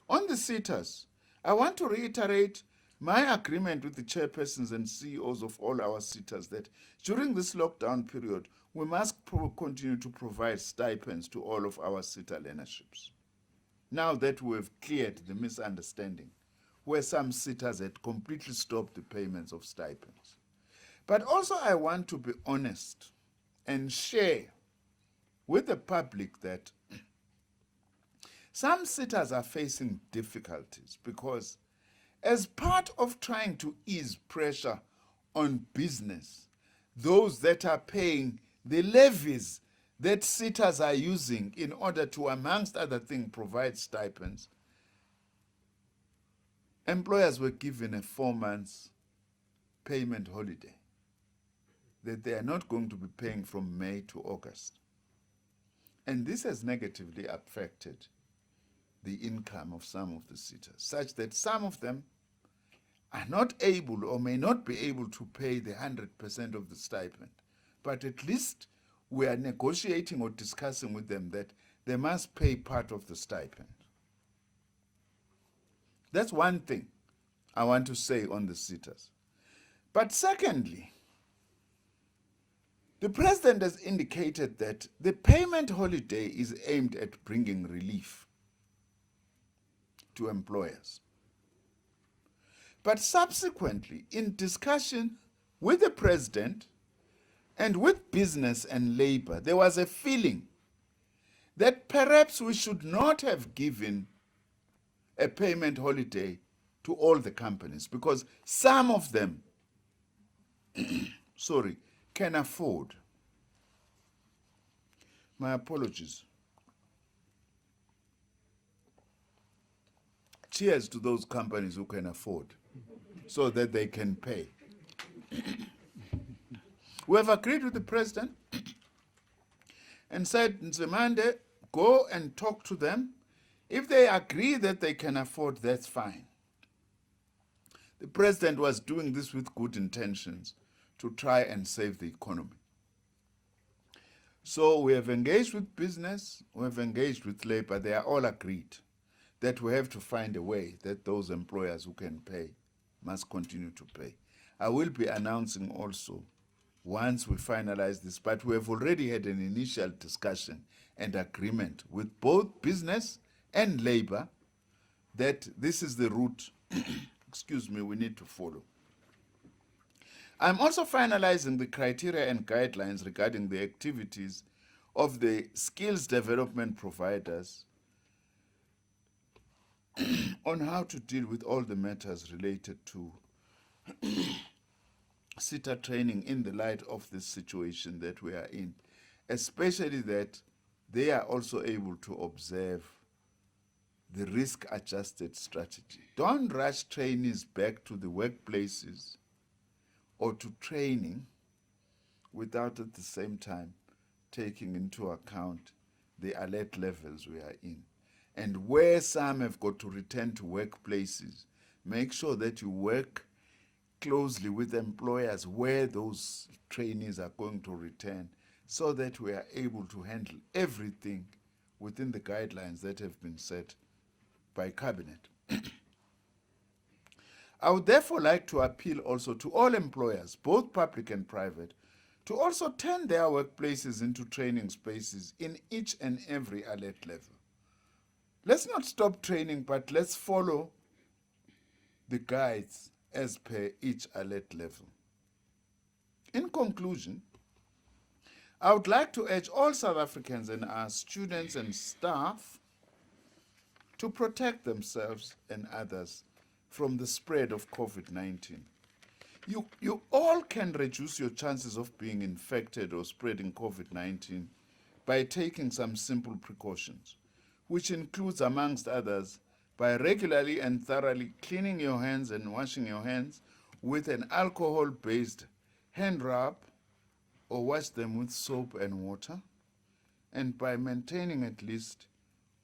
On the SETAs, I want to reiterate my agreement with the chairpersons and CEOs of all our SETAs that during this lockdown period, we must continue to provide stipends to all of our SETA learnerships. Now that we have cleared the misunderstanding, where some SETAs had completely stopped the payments of stipends. But also I want to be honest and share with the public that some SETAs are facing difficulties because as part of trying to ease pressure on business, those that are paying the levies that sitters are using in order to, amongst other things, provide stipends, employers were given a 4 months payment holiday that they are not going to be paying from May to August. And this has negatively affected the income of some of the sitters, such that some of them are not able or may not be able to pay the 100% of the stipend. But at least we are negotiating or discussing with them that they must pay part of the stipend. That's one thing I want to say on the sitters. But secondly, the president has indicated that the payment holiday is aimed at bringing relief to employers. But subsequently, in discussion with the president and with business and labor, there was a feeling that perhaps we should not have given a payment holiday to all the companies because some of them, can afford. My apologies. Cheers to those companies who can afford so that they can pay. We have agreed with the president and said, Nzimande, go and talk to them. If they agree that they can afford, that's fine. The president was doing this with good intentions to try and save the economy. So we have engaged with business, we have engaged with labor. They are all agreed that we have to find a way that those employers who can pay must continue to pay. I will be announcing also once we finalize this, but we have already had an initial discussion and agreement with both business and labor that this is the route we need to follow. I'm also finalizing the criteria and guidelines regarding the activities of the skills development providers on how to deal with all the matters related to sitter training in the light of this situation that we are in, especially that they are also able to observe the risk-adjusted strategy. Don't rush trainees back to the workplaces or to training without at the same time taking into account the alert levels we are in. And where some have got to return to workplaces, make sure that you work closely with employers where those trainees are going to return so that we are able to handle everything within the guidelines that have been set by Cabinet. I would therefore like to appeal also to all employers, both public and private, to also turn their workplaces into training spaces in each and every alert level. Let's not stop training, but let's follow the guides as per each alert level. In conclusion, I would like to urge all South Africans and our students and staff to protect themselves and others from the spread of COVID-19. You all can reduce your chances of being infected or spreading COVID-19 by taking some simple precautions, which includes, amongst others, by regularly and thoroughly cleaning your hands and washing your hands with an alcohol-based hand rub or wash them with soap and water, and by maintaining at least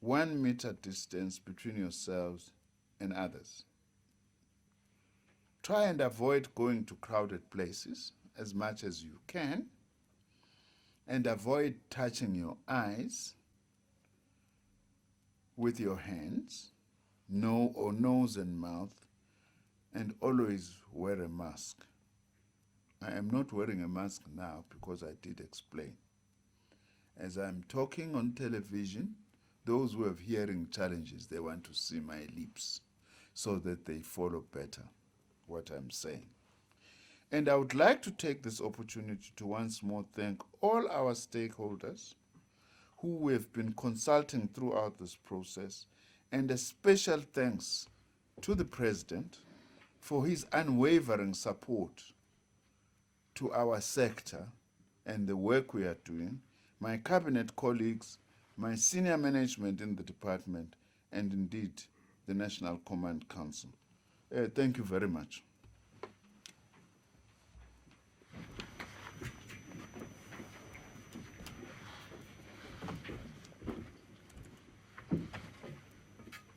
1 meter distance between yourselves and others. Try and avoid going to crowded places as much as you can, and avoid touching your eyes with your hands, nose and mouth, and always wear a mask. I am not wearing a mask now because I did explain. As I'm talking on television, those who have hearing challenges, they want to see my lips so that they follow better what I'm saying. And I would like to take this opportunity to once more thank all our stakeholders who have been consulting throughout this process, and a special thanks to the President for his unwavering support to our sector and the work we are doing. my cabinet colleagues, my senior management in the department, and indeed the National Command Council. Thank you very much.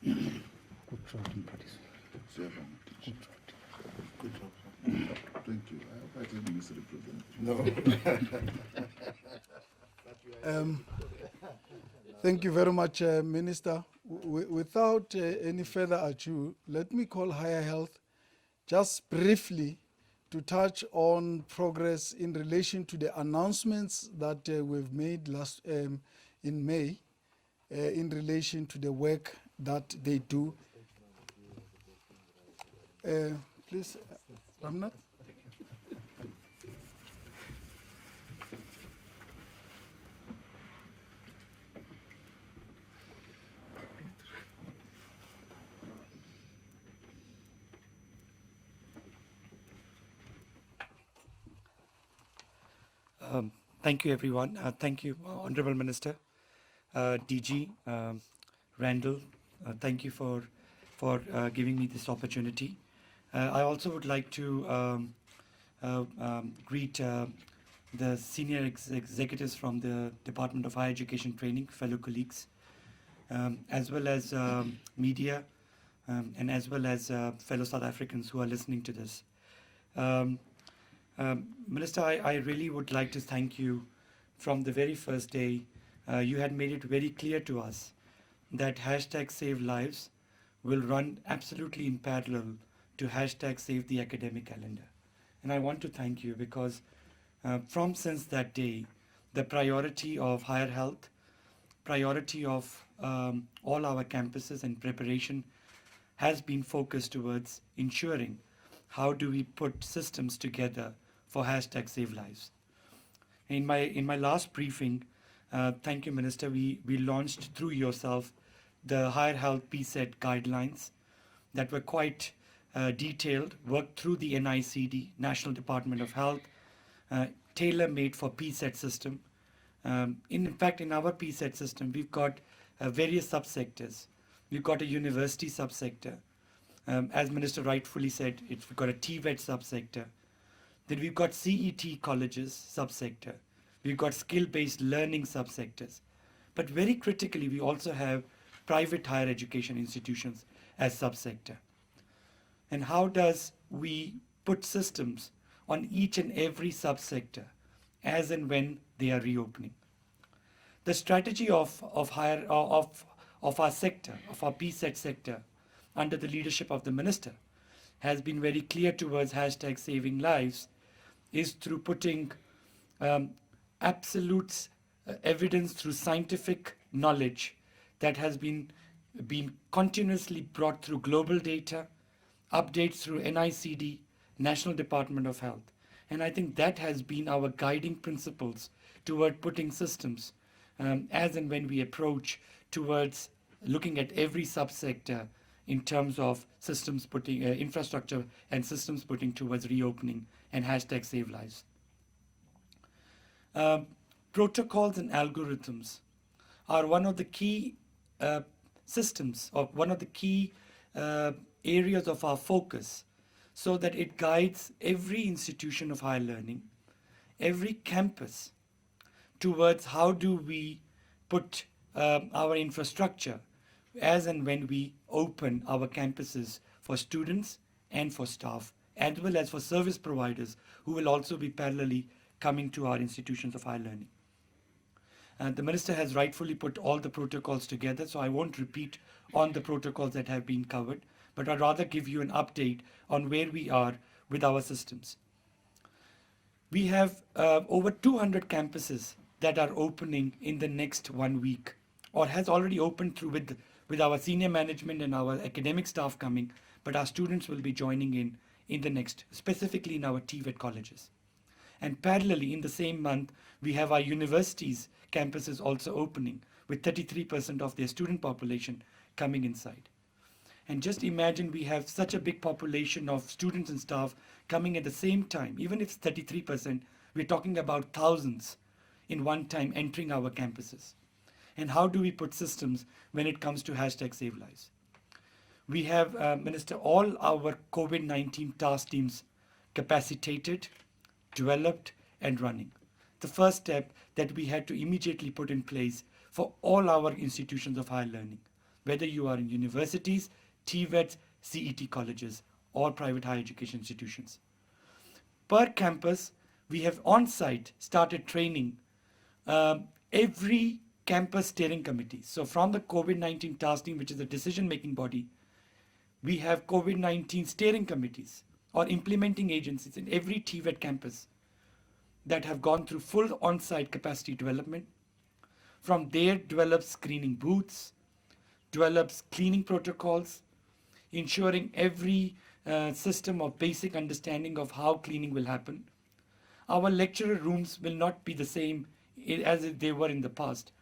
Good writing participation. Good job. Thank you. I hope I didn't misrepresent you. Um, Thank you very much, Minister. Without any further ado, let me call Higher Health just briefly to touch on progress in relation to the announcements that we've made last in May in relation to the work that they do. Please, Ramnath. Thank you, everyone. Thank you, Honorable Minister, DG, Randall. Thank you for giving me this opportunity. I also would like to greet the senior executives from the Department of Higher Education Training, fellow colleagues, as well as media, and as well as fellow South Africans who are listening to this. Minister, I really would like to thank you. From the very first day, you had made it very clear to us that hashtag Save Lives will run absolutely in parallel to hashtag Save the Academic Calendar. And I want to thank you because since that day, the priority of higher health, priority of all our campuses and preparation has been focused towards ensuring how do we put systems together for hashtag Save Lives. In my last briefing, thank you, Minister, we launched through yourself the Higher Health PSET guidelines that were quite detailed, worked through the NICD, National Department of Health, tailor-made for PSET system. In fact, in our PSET system, we've got various subsectors. We've got a university subsector. As Minister rightfully said, we've got a TVET subsector. Then we've got CET colleges subsector. We've got skill-based learning subsectors. But very critically, we also have private higher education institutions as subsector. And how does we put systems on each and every subsector as and when they are reopening? The strategy of our sector, of our PSET sector, under the leadership of the Minister, has been very clear towards hashtag Saving Lives, is through putting absolute evidence through scientific knowledge that has been continuously brought through global data, updates through NICD, National Department of Health. And I think that has been our guiding principles toward putting systems as and when we approach towards looking at every subsector in terms of systems putting, infrastructure and systems putting towards reopening and hashtag Save Lives. Protocols and algorithms are one of the key systems, or one of the key areas of our focus, so that it guides every institution of higher learning, every campus, towards how do we put our infrastructure as and when we open our campuses for students and for staff, as well as for service providers who will also be parallelly coming to our institutions of higher learning. The Minister has rightfully put all the protocols together, so I won't repeat on the protocols that have been covered, but I'd rather give you an update on where we are with our systems. We have over 200 campuses that are opening in the next 1 week, or has already opened through with our senior management and our academic staff coming, but our students will be joining in the next, specifically in our TVET colleges. And parallelly, in the same month, we have our universities campuses also opening, with 33% of their student population coming inside. And just imagine we have such a big population of students and staff coming at the same time. Even if it's 33%, we're talking about thousands in one time entering our campuses? And how do we put systems when it comes to hashtag Save Lives? We have, Minister, all our COVID-19 task teams capacitated, developed, and running. The first step that we had to immediately put in place for all our institutions of higher learning, whether you are in universities, TVETs, CET colleges, or private higher education institutions. Per campus, we have on-site started training every campus steering committee. So from the COVID-19 task team, which is the decision-making body, we have COVID-19 steering committees or implementing agencies in every TVET campus that have gone through full on-site capacity development. From there, develops screening booths, develops cleaning protocols, ensuring every system of basic understanding of how cleaning will happen. Our lecturer rooms will not be the same as they were in the past.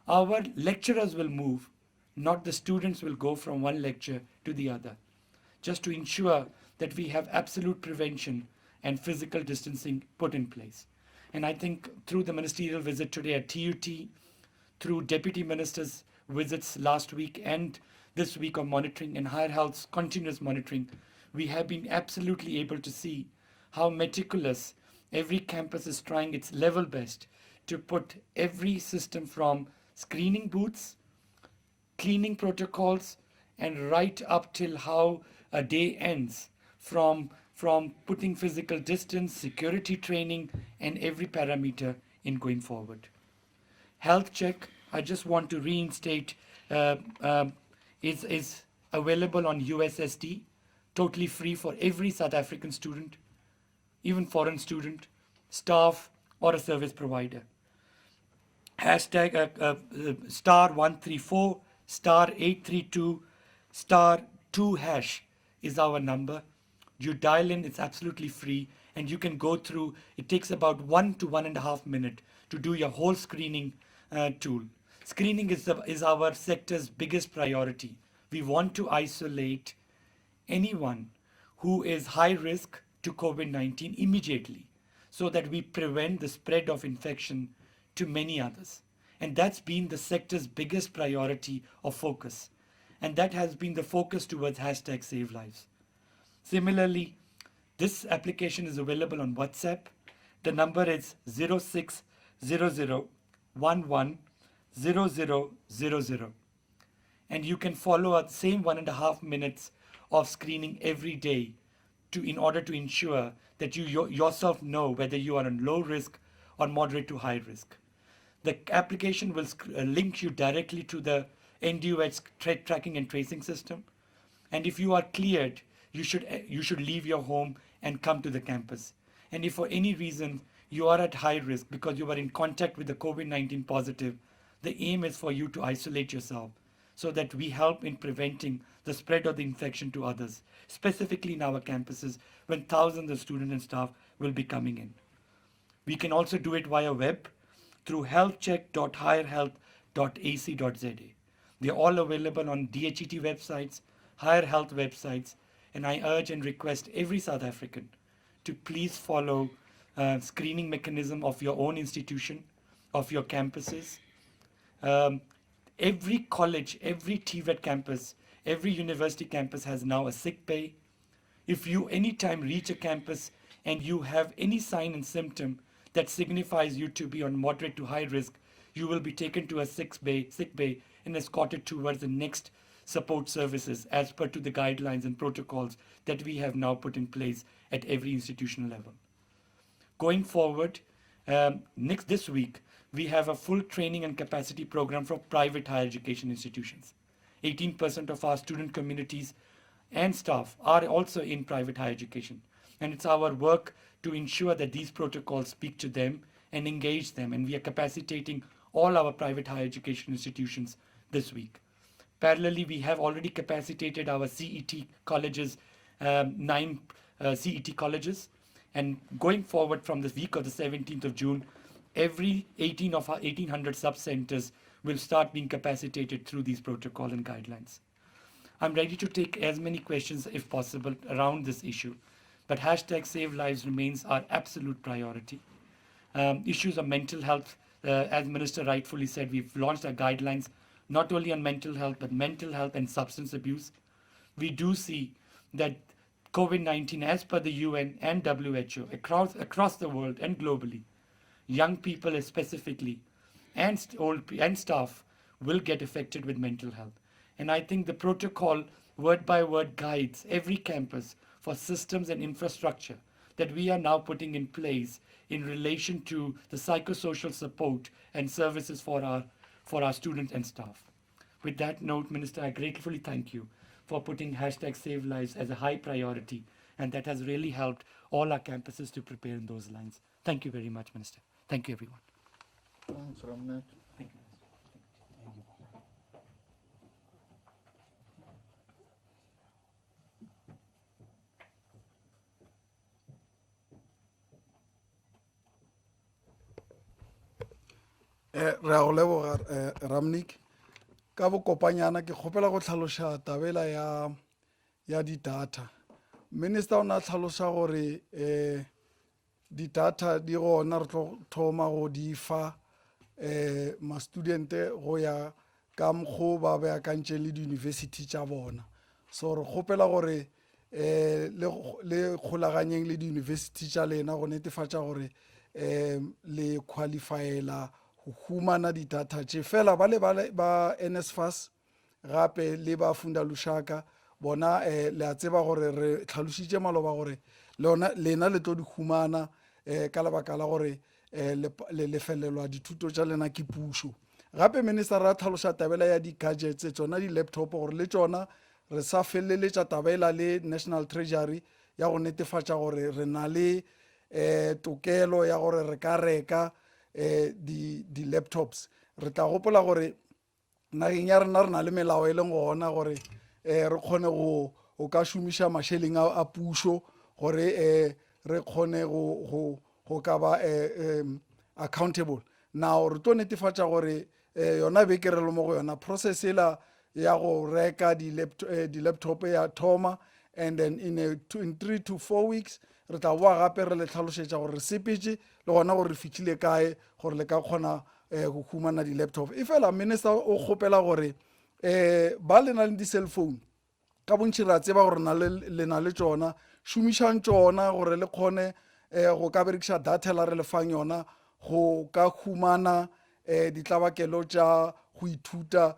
Our lecturers will move, not the students will go from one lecture to the other, just to ensure that we have absolute prevention and physical distancing put in place. And I think through the ministerial visit today at TUT, through deputy ministers' visits last week and this week of monitoring and higher health's continuous monitoring, we have been absolutely able to see how meticulous every campus is trying its level best to put every system from screening booths, cleaning protocols, and right up till how a day ends, from putting physical distance, security training, and every parameter in going forward. Health check, I just want to reinstate, is available on USSD, totally free for every South African student, even foreign student, staff, or a service provider. Hashtag star 134, star 832, star 2 hash is our number. You dial in, it's absolutely free, and you can go through. It takes about 1 to 1.5 minutes to do your whole screening tool. Screening is our sector's biggest priority. We want to isolate anyone who is high risk to COVID-19 immediately, so that we prevent the spread of infection to many others. And that's been the sector's biggest priority of focus. And that has been the focus towards hashtag Save Lives. Similarly, this application is available on WhatsApp. The number is 0600110000. And you can follow the same 1.5 minutes of screening every day in order to ensure that you yourself know whether you are on low risk or moderate to high risk. The application will link you directly to the NDUH tracking and tracing system. And if you are cleared, you should leave your home and come to the campus. And if for any reason you are at high risk because you are in contact with the COVID-19 positive, the aim is for you to isolate yourself so that we help in preventing the spread of the infection to others, specifically in our campuses when thousands of students and staff will be coming in. We can also do it via web through healthcheck.higherhealth.ac.za. They are all available on DHET websites, higher health websites, and I urge and request every South African to please follow screening mechanism of your own institution, of your campuses. Every college, every TVET campus, every university campus has now a sick bay. If you anytime reach a campus and you have any sign and symptom that signifies you to be on moderate to high risk, you will be taken to a sick bay and escorted towards the next support services as per to the guidelines and protocols that we have now put in place at every institutional level. Going forward, this week, we have a full training and capacity program for private higher education institutions. 18% of our student communities and staff are also in private higher education. And it's our work to ensure that these protocols speak to them and engage them. And we are capacitating all our private higher education institutions this week. Parallelly, we have already capacitated our CET colleges, 9 CET colleges. And going forward from the week of the 17th of June, every 18 of our 1,800 sub-centers will start being capacitated through these protocols and guidelines. I'm ready to take as many questions if possible around this issue, but hashtag Save Lives remains our absolute priority. Issues of mental health, as Minister rightfully said, we've launched our guidelines not only on mental health, but mental health and substance abuse. We do see that COVID-19, as per the UN and WHO, across the world and globally, young people specifically and and staff will get affected with mental health. And I think the protocol word by word guides every campus for systems and infrastructure that we are now putting in place in relation to the psychosocial support and services for our students and staff. With that note, Minister, I gratefully thank you for putting #SaveLives as a high priority, and that has really helped all our campuses to prepare in those lines. Thank you very much, Minister. Thank you, everyone. Thanks, Ramnet. Thank you. Re a go leboga Ramnik ka bokopanyana ke kgopela go tlhaloša tabela ya di-data. Minister o na tlhaloša gore di-data di gona re tlo thoma go di fa ma-studente go ya ka mokgwa ba beakantše le di-university tša bona. So re kgopela gore le kgolaganyeng le di-university tša lena go netefatša gore le qualifyela go humana di-data tše fela ba NSFAS gape le ba Funda Lushaka bona le a tseba gore re tlhalošitše maloba gore lena le tlo di humana ka lebaka la gore le lefelelwa dithuto tša lena ke pušo. Gape minister ra tlhaloša tabela ya di-gadgets tsona di-laptop gore le tšona re sa feleletša tabela le National Treasury ya go netefatša gore re na le tokelo ya gore re ka reka di-laptops. Re tla gopola gore nageng ya rena re na le melao e leng gona gore re kgone go ka šomiša mašeleng a pušo gore re kgone go ka ba accountable. Now re tlo netefatša gore yona beke re le mo go yona process ela ya go reka di-laptop ya thoma, and then in 3 to 4 weeks re tla boa gape re le tlhalošetša gore re sepetše le gona gore re fitlhile kae gore le ka kgona go humana di-laptop. E fela minister o kgopela gore ba le na le di-cell phone ka bontši re a tseba gore le na le tšona, šomišang tšona gore le kgone go ka berekiša data la re le fang yona go ka humana ditlabakelo tša go ithuta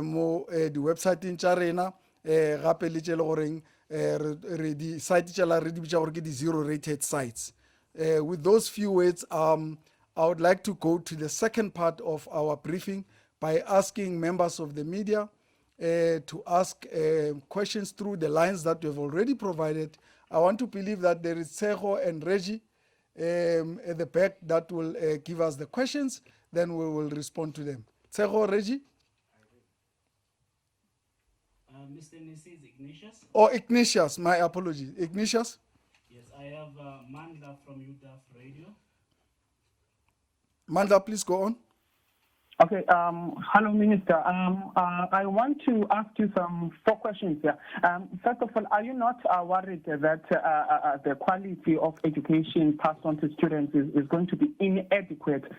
mo di-websiteng tša rena gape le tše le goreng re di-site tša la re di bitša gore ke di-zero rated sites. With those few words, I would like to go to the second part of our briefing by asking members of the media to ask questions through the lines that we have already provided. I want to believe that there is Tshwane and Reggie at the back that will give us the questions, then we will respond to them. Tshwane, Reggie? Mr. Nisi is Ignatius. Oh, Ignatius, my apologies. Ignatius? Yes, I have Mandla from UDAF Radio. Mandla, please go on. Okay. Hello, Minister. I want to ask you some 4 questions here. First of all, are you not worried that the quality of education passed on to students is going to be inadequate,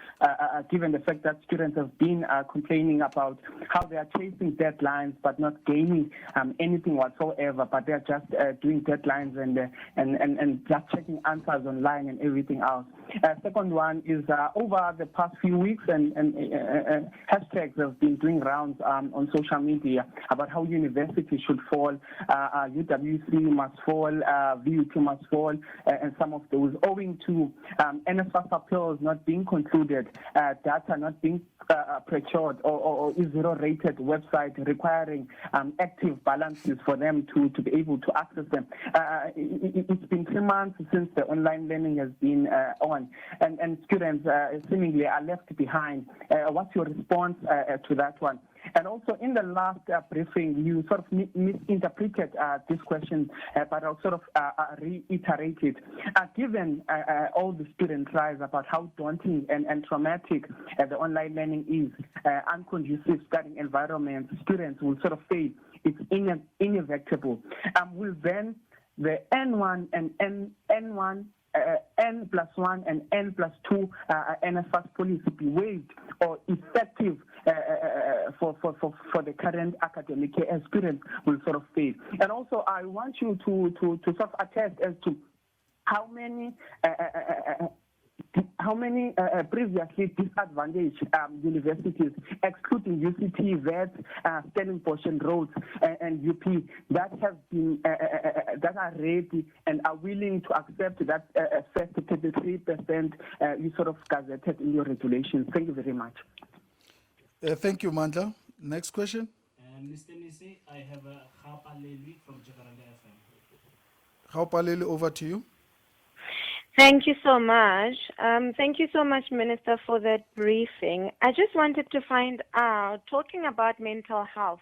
given the fact that students have been complaining about how they are chasing deadlines but not gaining anything whatsoever, but they are just doing deadlines and just checking answers online and everything else? Second one is over the past few weeks and hashtags have been doing rounds on social media about how universities should fall, UWC must fall, VUT must fall, and some of those owing to NSFAS appeals not being concluded, data not being procured, or zero-rated website requiring active balances for them to be able to access them. It's been 3 months since the online learning has been on, and students seemingly are left behind. What's your response to that one? And also, in the last briefing, you sort of misinterpreted this question, but I'll sort of reiterate it. Given all the student cries about how daunting and traumatic the online learning is, unconducive studying environments, students will sort of say it's inevitable. Will then the N1 and N1 N+1 and N+2 NSFAS policy be waived or effective for the current academic year, as students will sort of fail. And also, I want you to sort of attest as to how many previously disadvantaged universities, excluding UCT, VET, Stellenbosch and Rhodes, and UP, that have been that are ready and are willing to accept that first 33% you sort of gazetted in your regulations. Thank you very much. Thank you, Mandla. Next question. Mr. Nisi, I have Khapa Levi from Jacaranda FM. Haupalele, over to you. Thank you so much. Thank you so much, Minister, for that briefing. I just wanted to find out, talking about mental health,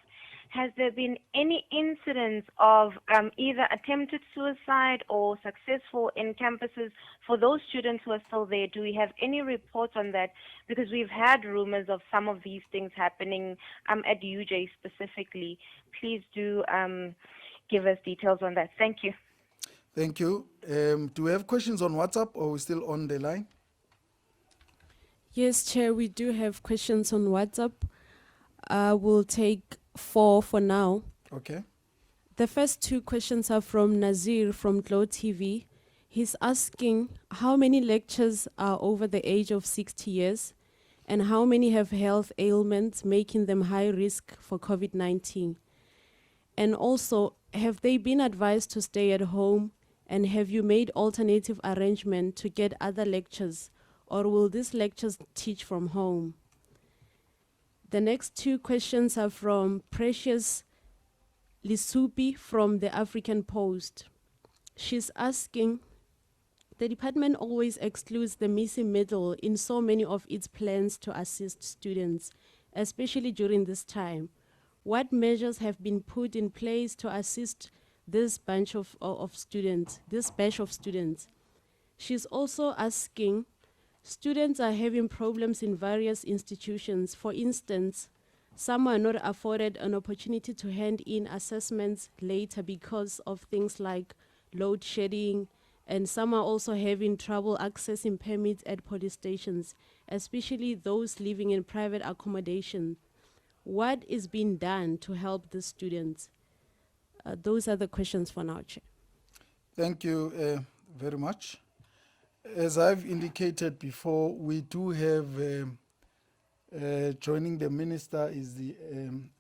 has there been any incidents of either attempted suicide or successful in campuses for those students who are still there? Do we have any reports on that? Because we've had rumors of some of these things happening at UJ specifically. Please do give us details on that. Thank you. Thank you. Do we have questions on WhatsApp or are we still on the line? Yes, Chair, we do have questions on WhatsApp. We'll take 4 for now. Okay. The first 2 questions are from Nazir from Glow TV. He's asking how many lectures are over the age of 60 years and how many have health ailments making them high risk for COVID-19? And also, have they been advised to stay at home, and have you made alternative arrangement to get other lectures, or will these lectures teach from home? The next 2 questions are from Precious Lisupi from the African Post. She's asking, the department always excludes the missing middle in so many of its plans to assist students, especially during this time. What measures have been put in place to assist this batch of students? She's also asking, students are having problems in various institutions. For instance, some are not afforded an opportunity to hand in assessments later because of things like load shedding, and some are also having trouble accessing permits at police stations, especially those living in private accommodation. What is being done to help the students? Those are the questions for now, Chair. Thank you very much. As I've indicated before, we do have joining the minister is the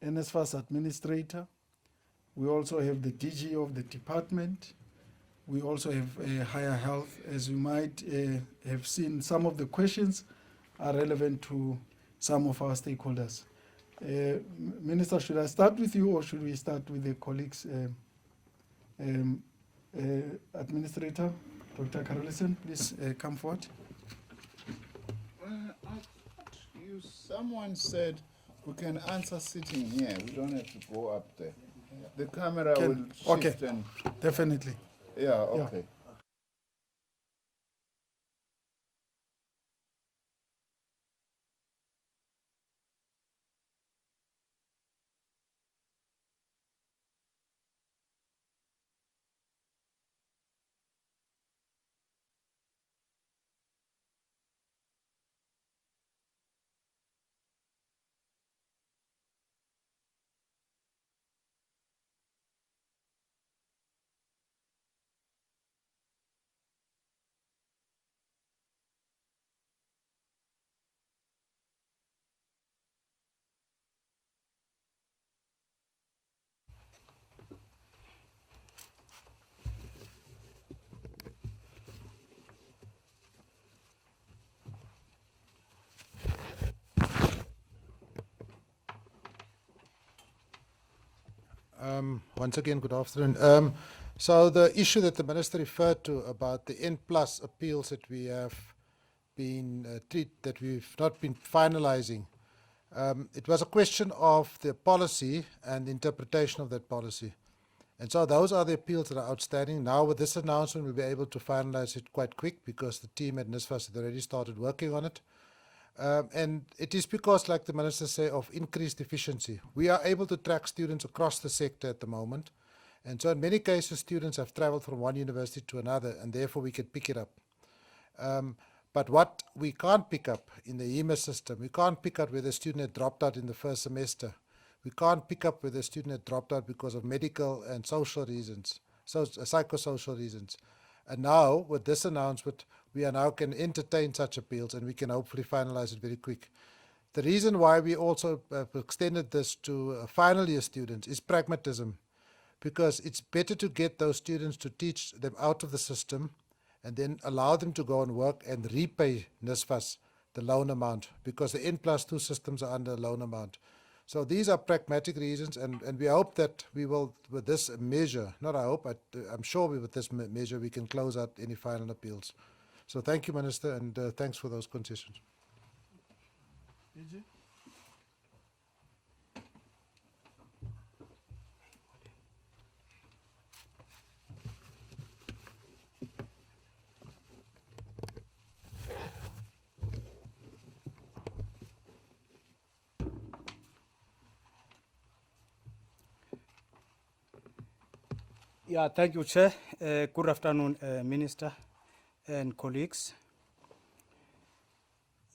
NSFAS administrator. We also have the DG of the department. We also have higher health. As you might have seen, some of the questions are relevant to some of our stakeholders. Minister, should I start with you or should we start with the colleagues? Administrator, Dr. Carolison, please come forward. Someone said we can answer sitting here. We don't have to go up there. The camera will shift. Okay, and definitely. yeah, okay. Once again, good afternoon. So the issue that the Minister referred to about the N+ appeals that we have been that we've not been finalizing, it was a question of the policy and the interpretation of that policy. And so those are the appeals that are outstanding. Now with this announcement, we'll be able to finalize it quite quick because the team at NSFAS had already started working on it. And it is because, like the Minister said, of increased efficiency. We are able to track students across the sector at the moment, And so in many cases, students have traveled from one university to another, and therefore we can pick it up. But what we can't pick up in the EMA system, we can't pick up whether a student had dropped out in the first semester. We can't pick up whether a student had dropped out because of medical and social reasons, psychosocial reasons. And now, with this announcement, we are now can entertain such appeals, and we can hopefully finalize it very quick. The reason why we also extended this to final year students is pragmatism, because it's better to get those students to teach them out of the system and then allow them to go and work and repay NSFAS, the loan amount, because the N+2 systems are under a loan amount. So these are pragmatic reasons, and we hope that we will, with this measure, not I hope, I'm sure with this measure we can close out any final appeals. So thank you, Minister, and thanks for those concessions. Yeah, thank you, Chair. Good afternoon, Minister and colleagues.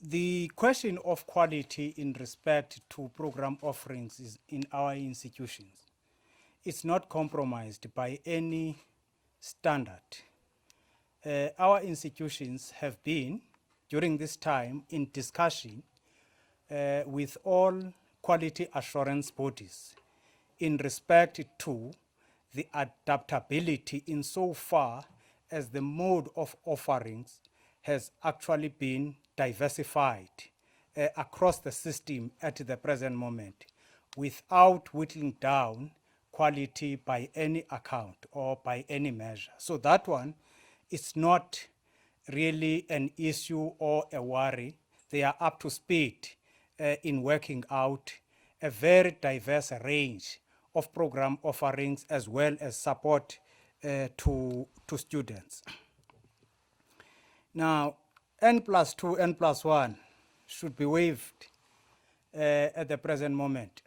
The question of quality in respect to program offerings is in our institutions. It's not compromised by any standard. Our institutions have been, during this time, in discussion with all quality assurance bodies in respect to the adaptability insofar as the mode of offerings has actually been diversified across the system at the present moment without whittling down quality by any account or by any measure. So that one is not really an issue or a worry. They are up to speed in working out a very diverse range of program offerings as well as support to students. Now, N+2, N+1 should be waived at the present moment.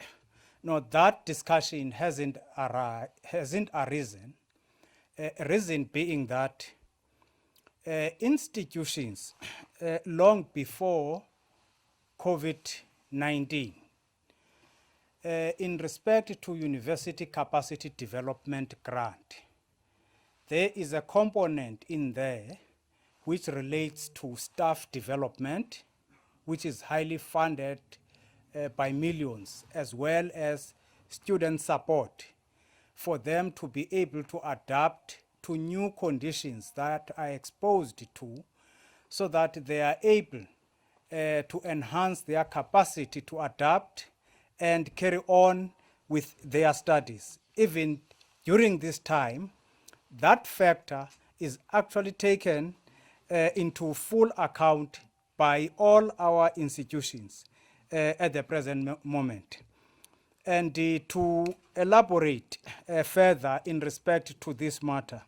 Now, that discussion hasn't arisen, reason being that institutions long before COVID-19, in respect to university capacity development grant, there is a component in there which relates to staff development, which is highly funded by millions, as well as student support for them to be able to adapt to new conditions that are exposed to, so that they are able to enhance their capacity to adapt and carry on with their studies. Even during this time, that factor is actually taken into full account by all our institutions at the present moment. And to elaborate further in respect to this matter,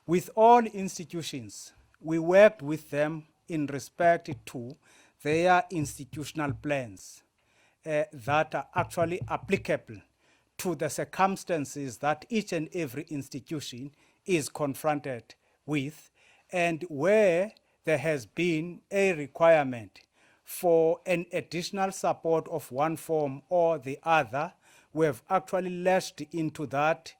with all institutions, we worked with them in respect to their institutional plans that are actually applicable to the circumstances that each and every institution is confronted with, and where there has been a requirement for an additional support of one form or the other, we have actually lashed into that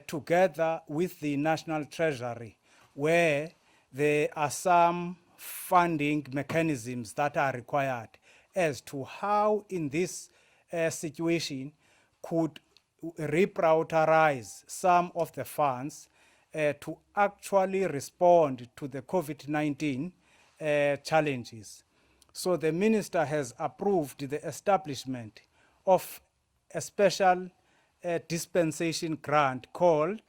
together with the National Treasury, where there are some funding mechanisms that are required as to how in this situation could reprioritize some of the funds to actually respond to the COVID-19 challenges. So the minister has approved the establishment of a special dispensation grant called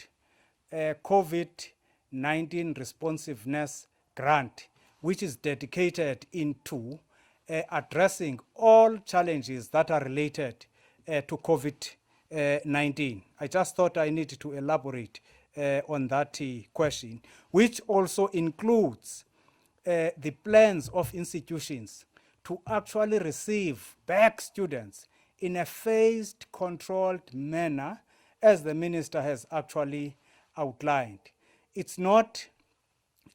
COVID-19 Responsiveness Grant, which is dedicated into addressing all challenges that are related to COVID-19. I just thought I needed to elaborate on that question, which also includes the plans of institutions to actually receive back students in a phased, controlled manner as the Minister has actually outlined. It's not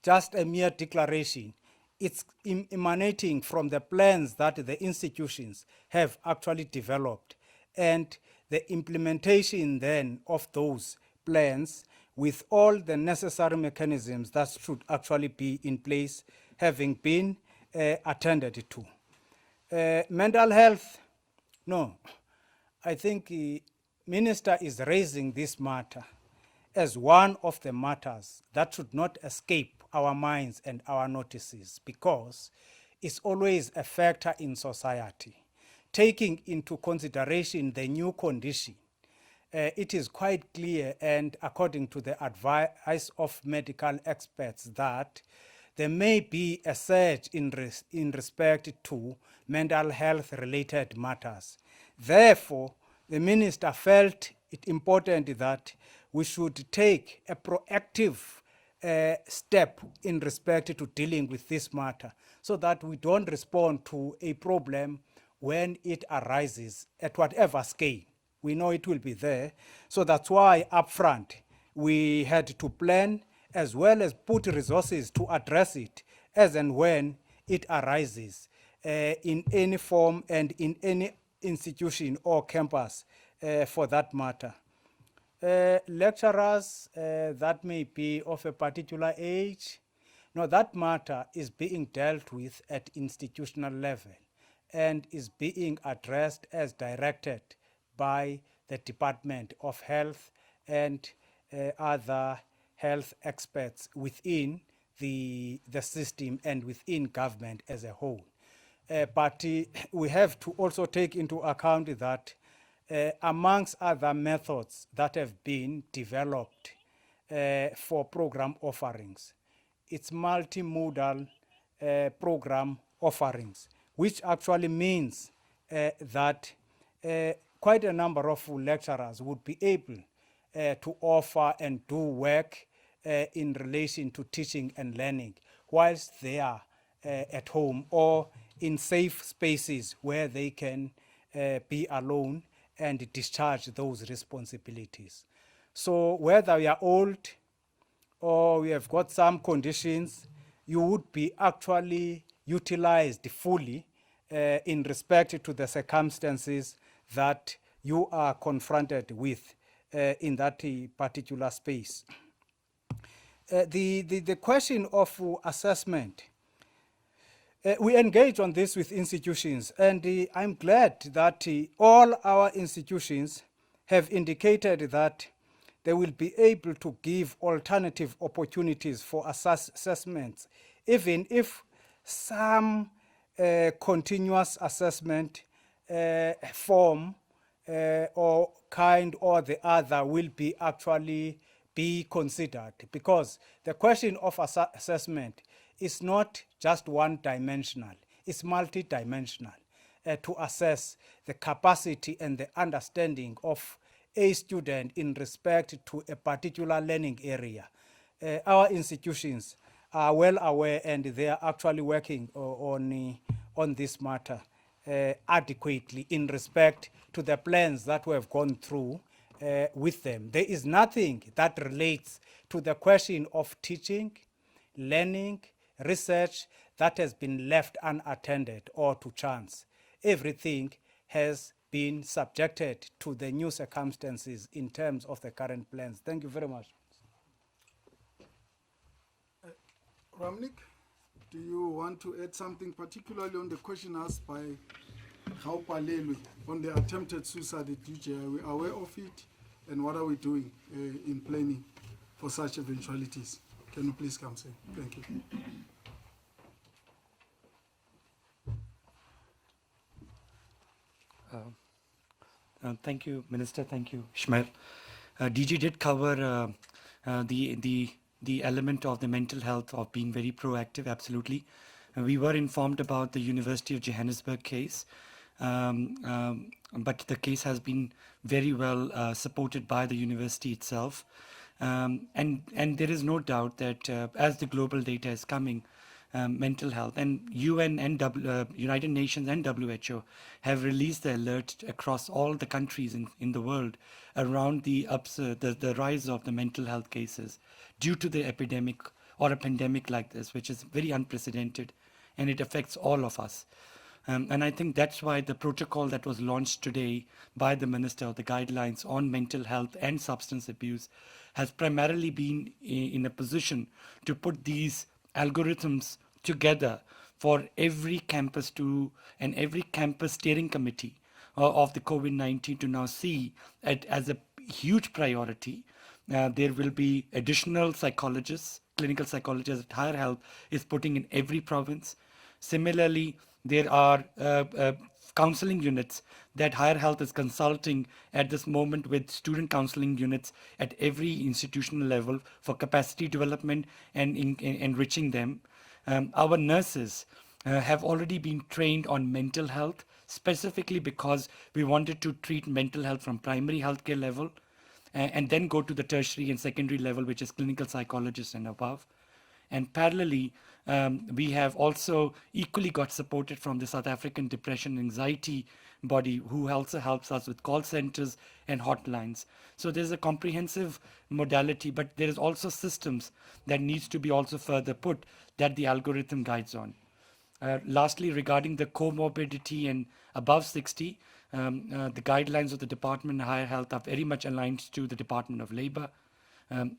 just a mere declaration. It's emanating from the plans that the institutions have actually developed, and the implementation then of those plans with all the necessary mechanisms that should actually be in place having been attended to. Mental health, no. I think Minister is raising this matter as one of the matters that should not escape our minds and our notices, because it's always a factor in society. Taking into consideration the new condition, it is quite clear, and according to the advice of medical experts, that there may be a surge in respect to mental health related matters. Therefore, the Minister felt it important that we should take a proactive step in respect to dealing with this matter, so that we don't respond to a problem when it arises at whatever scale. We know it will be there. So that's why upfront we had to plan as well as put resources to address it as and when it arises in any form and in any institution or campus for that matter. Lecturers that may be of a particular age, no, that matter is being dealt with at institutional level and is being addressed as directed by the Department of Health and other health experts within the system and within government as a whole. But we have to also take into account that amongst other methods that have been developed for program offerings, it's multimodal program offerings, which actually means that quite a number of lecturers would be able to offer and do work in relation to teaching and learning whilst they are at home or in safe spaces where they can be alone and discharge those responsibilities. So whether we are old or we have got some conditions, you would be actually utilized fully in respect to the circumstances that you are confronted with in that particular space. The question of assessment, we engage on this with institutions, and I'm glad that all our institutions have indicated that they will be able to give alternative opportunities for assessments, even if some continuous assessment form or kind or the other will be actually be considered, because the question of assessment is not just one-dimensional, it's multi-dimensional to assess the capacity and the understanding of a student in respect to a particular learning area. Our institutions are well aware, and they are actually working on this matter adequately in respect to the plans that we have gone through with them. There is nothing that relates to the question of teaching, learning, research that has been left unattended or to chance. Everything has been subjected to the new circumstances in terms of the current plans. Thank you very much. Ramnik, do you want to add something particularly on the question asked by Gaupalelwe on the attempted suicide at UJ? Are we aware of it, and what are we doing in planning for such eventualities? Can you please come say? Thank you. Thank you, Minister. Thank you, Ishmael. DG did cover the element of the mental health of being very proactive, absolutely. We were informed about the University of Johannesburg case, but the case has been very well supported by the university itself. And there is no doubt that as the global data is coming, mental health. And UN and United Nations and WHO have released the alert across all the countries in the world around the rise of the mental health cases due to the epidemic or a pandemic like this, which is very unprecedented, and it affects all of us. And I think that's why the protocol that was launched today by the Minister, the guidelines on mental health and substance abuse, has primarily been in a position to put these algorithms together for every campus and every campus steering committee of the COVID-19 to now see it as a huge priority. There will be additional psychologists, clinical psychologists that Higher Health is putting in every province. Similarly, there are counseling units that Higher Health is consulting at this moment with student counseling units at every institutional level for capacity development and enriching them. Our nurses have already been trained on mental health, specifically because we wanted to treat mental health from primary healthcare level and then go to the tertiary and secondary level, which is clinical psychologists and above. And parallelly, we have also equally got supported from the South African Depression and Anxiety body, who also helps us with call centers and hotlines. So there's a comprehensive modality, but there is also systems that needs to be also further put that the algorithm guides on. Lastly, regarding the comorbidity and above 60, the guidelines of the Department of Higher Health are very much aligned to the Department of Labor,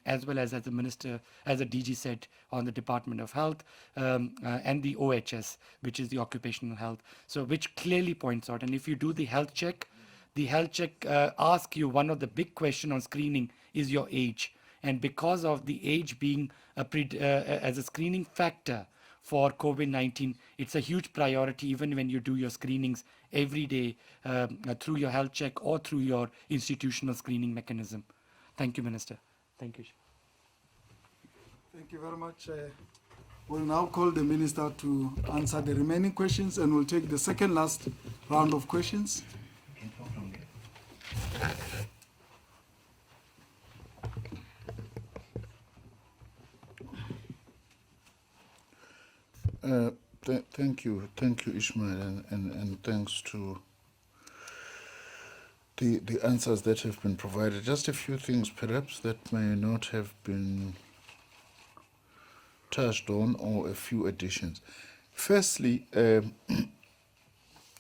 as well as the Minister, as the DG said, on the Department of Health and the OHS, which is the Occupational Health. So which clearly points out, and if you do the health check asks you, one of the big question on screening is your age. And because of the age being as a screening factor for COVID-19, it's a huge priority even when you do your screenings every day through your health check or through your institutional screening mechanism. Thank you, Minister. Thank you. Thank you very much. We'll now call the Minister to answer the remaining questions, and we'll take the second last round of questions. Thank you, Ishmael, and thanks to the answers that have been provided. Just a few things perhaps that may not have been touched on, or a few additions. Firstly, the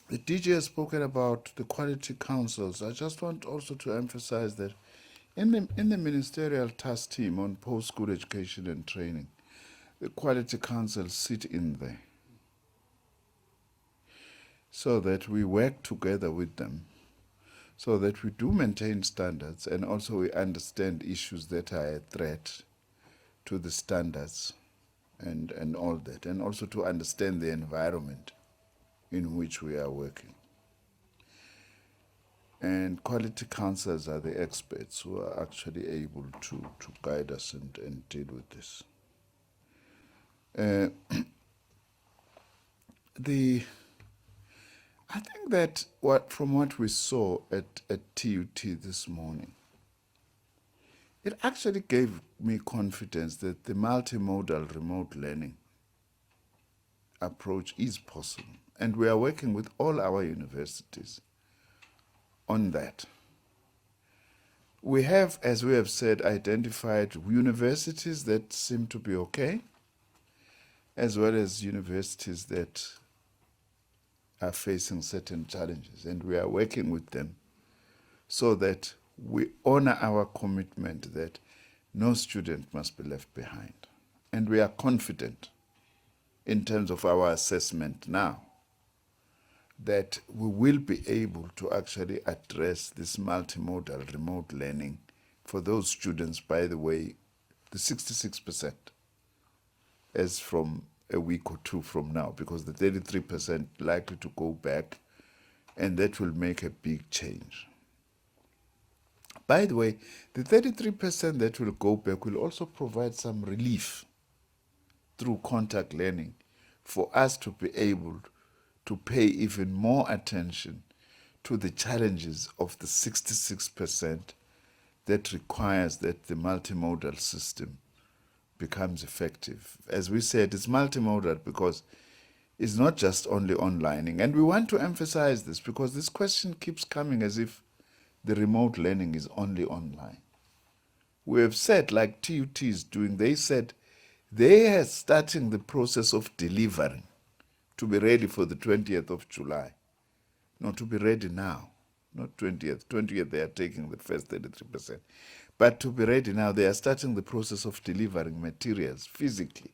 DG has spoken about the quality councils. I just want also to emphasize that in the ministerial task team on post-school education and training, the quality councils sit in there so that we work together with them, so that we do maintain standards, and also we understand issues that are a threat to the standards and all that, and also to understand the environment in which we are working. And quality councils are the experts who are actually able to guide us and deal with this. I think that from what we saw at TUT this morning, it actually gave me confidence that the multimodal remote learning approach is possible. And we are working with all our universities on that. We have, as we have said, identified universities that seem to be okay, as well as universities that are facing certain challenges, and we are working with them so that we honor our commitment that no student must be left behind. And we are confident in terms of our assessment now that we will be able to actually address this multimodal remote learning for those students, by the way, the 66%, as from a week or two from now, because the 33% likely to go back, and that will make a big change. By the way, the 33% that will go back will also provide some relief through contact learning for us to be able to pay even more attention to the challenges of the 66% that requires that the multimodal system becomes effective. As we said, it's multimodal because it's not just only onlining. And we want to emphasize this because this question keeps coming as if the remote learning is only online. We have said, like TUT is doing, they said they are starting the process of delivering to be ready for the 20th of July. Not to be ready now, not 20th. 20th, they are taking the first 33%. But to be ready now, they are starting the process of delivering materials physically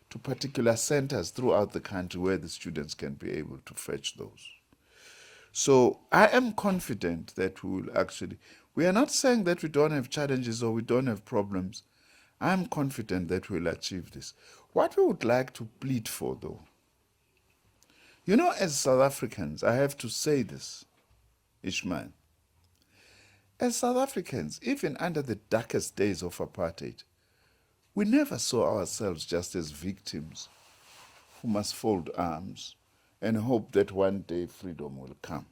to particular centers throughout the country where the students can be able to fetch those. So I am confident that we will actually, we are not saying that we don't have challenges or we don't have problems. I am confident that we'll achieve this. What we would like to plead for, though, you know, as South Africans, I have to say this, Ishmael. As South Africans, even under the darkest days of apartheid, we never saw ourselves just as victims who must fold arms and hope that one day freedom will come.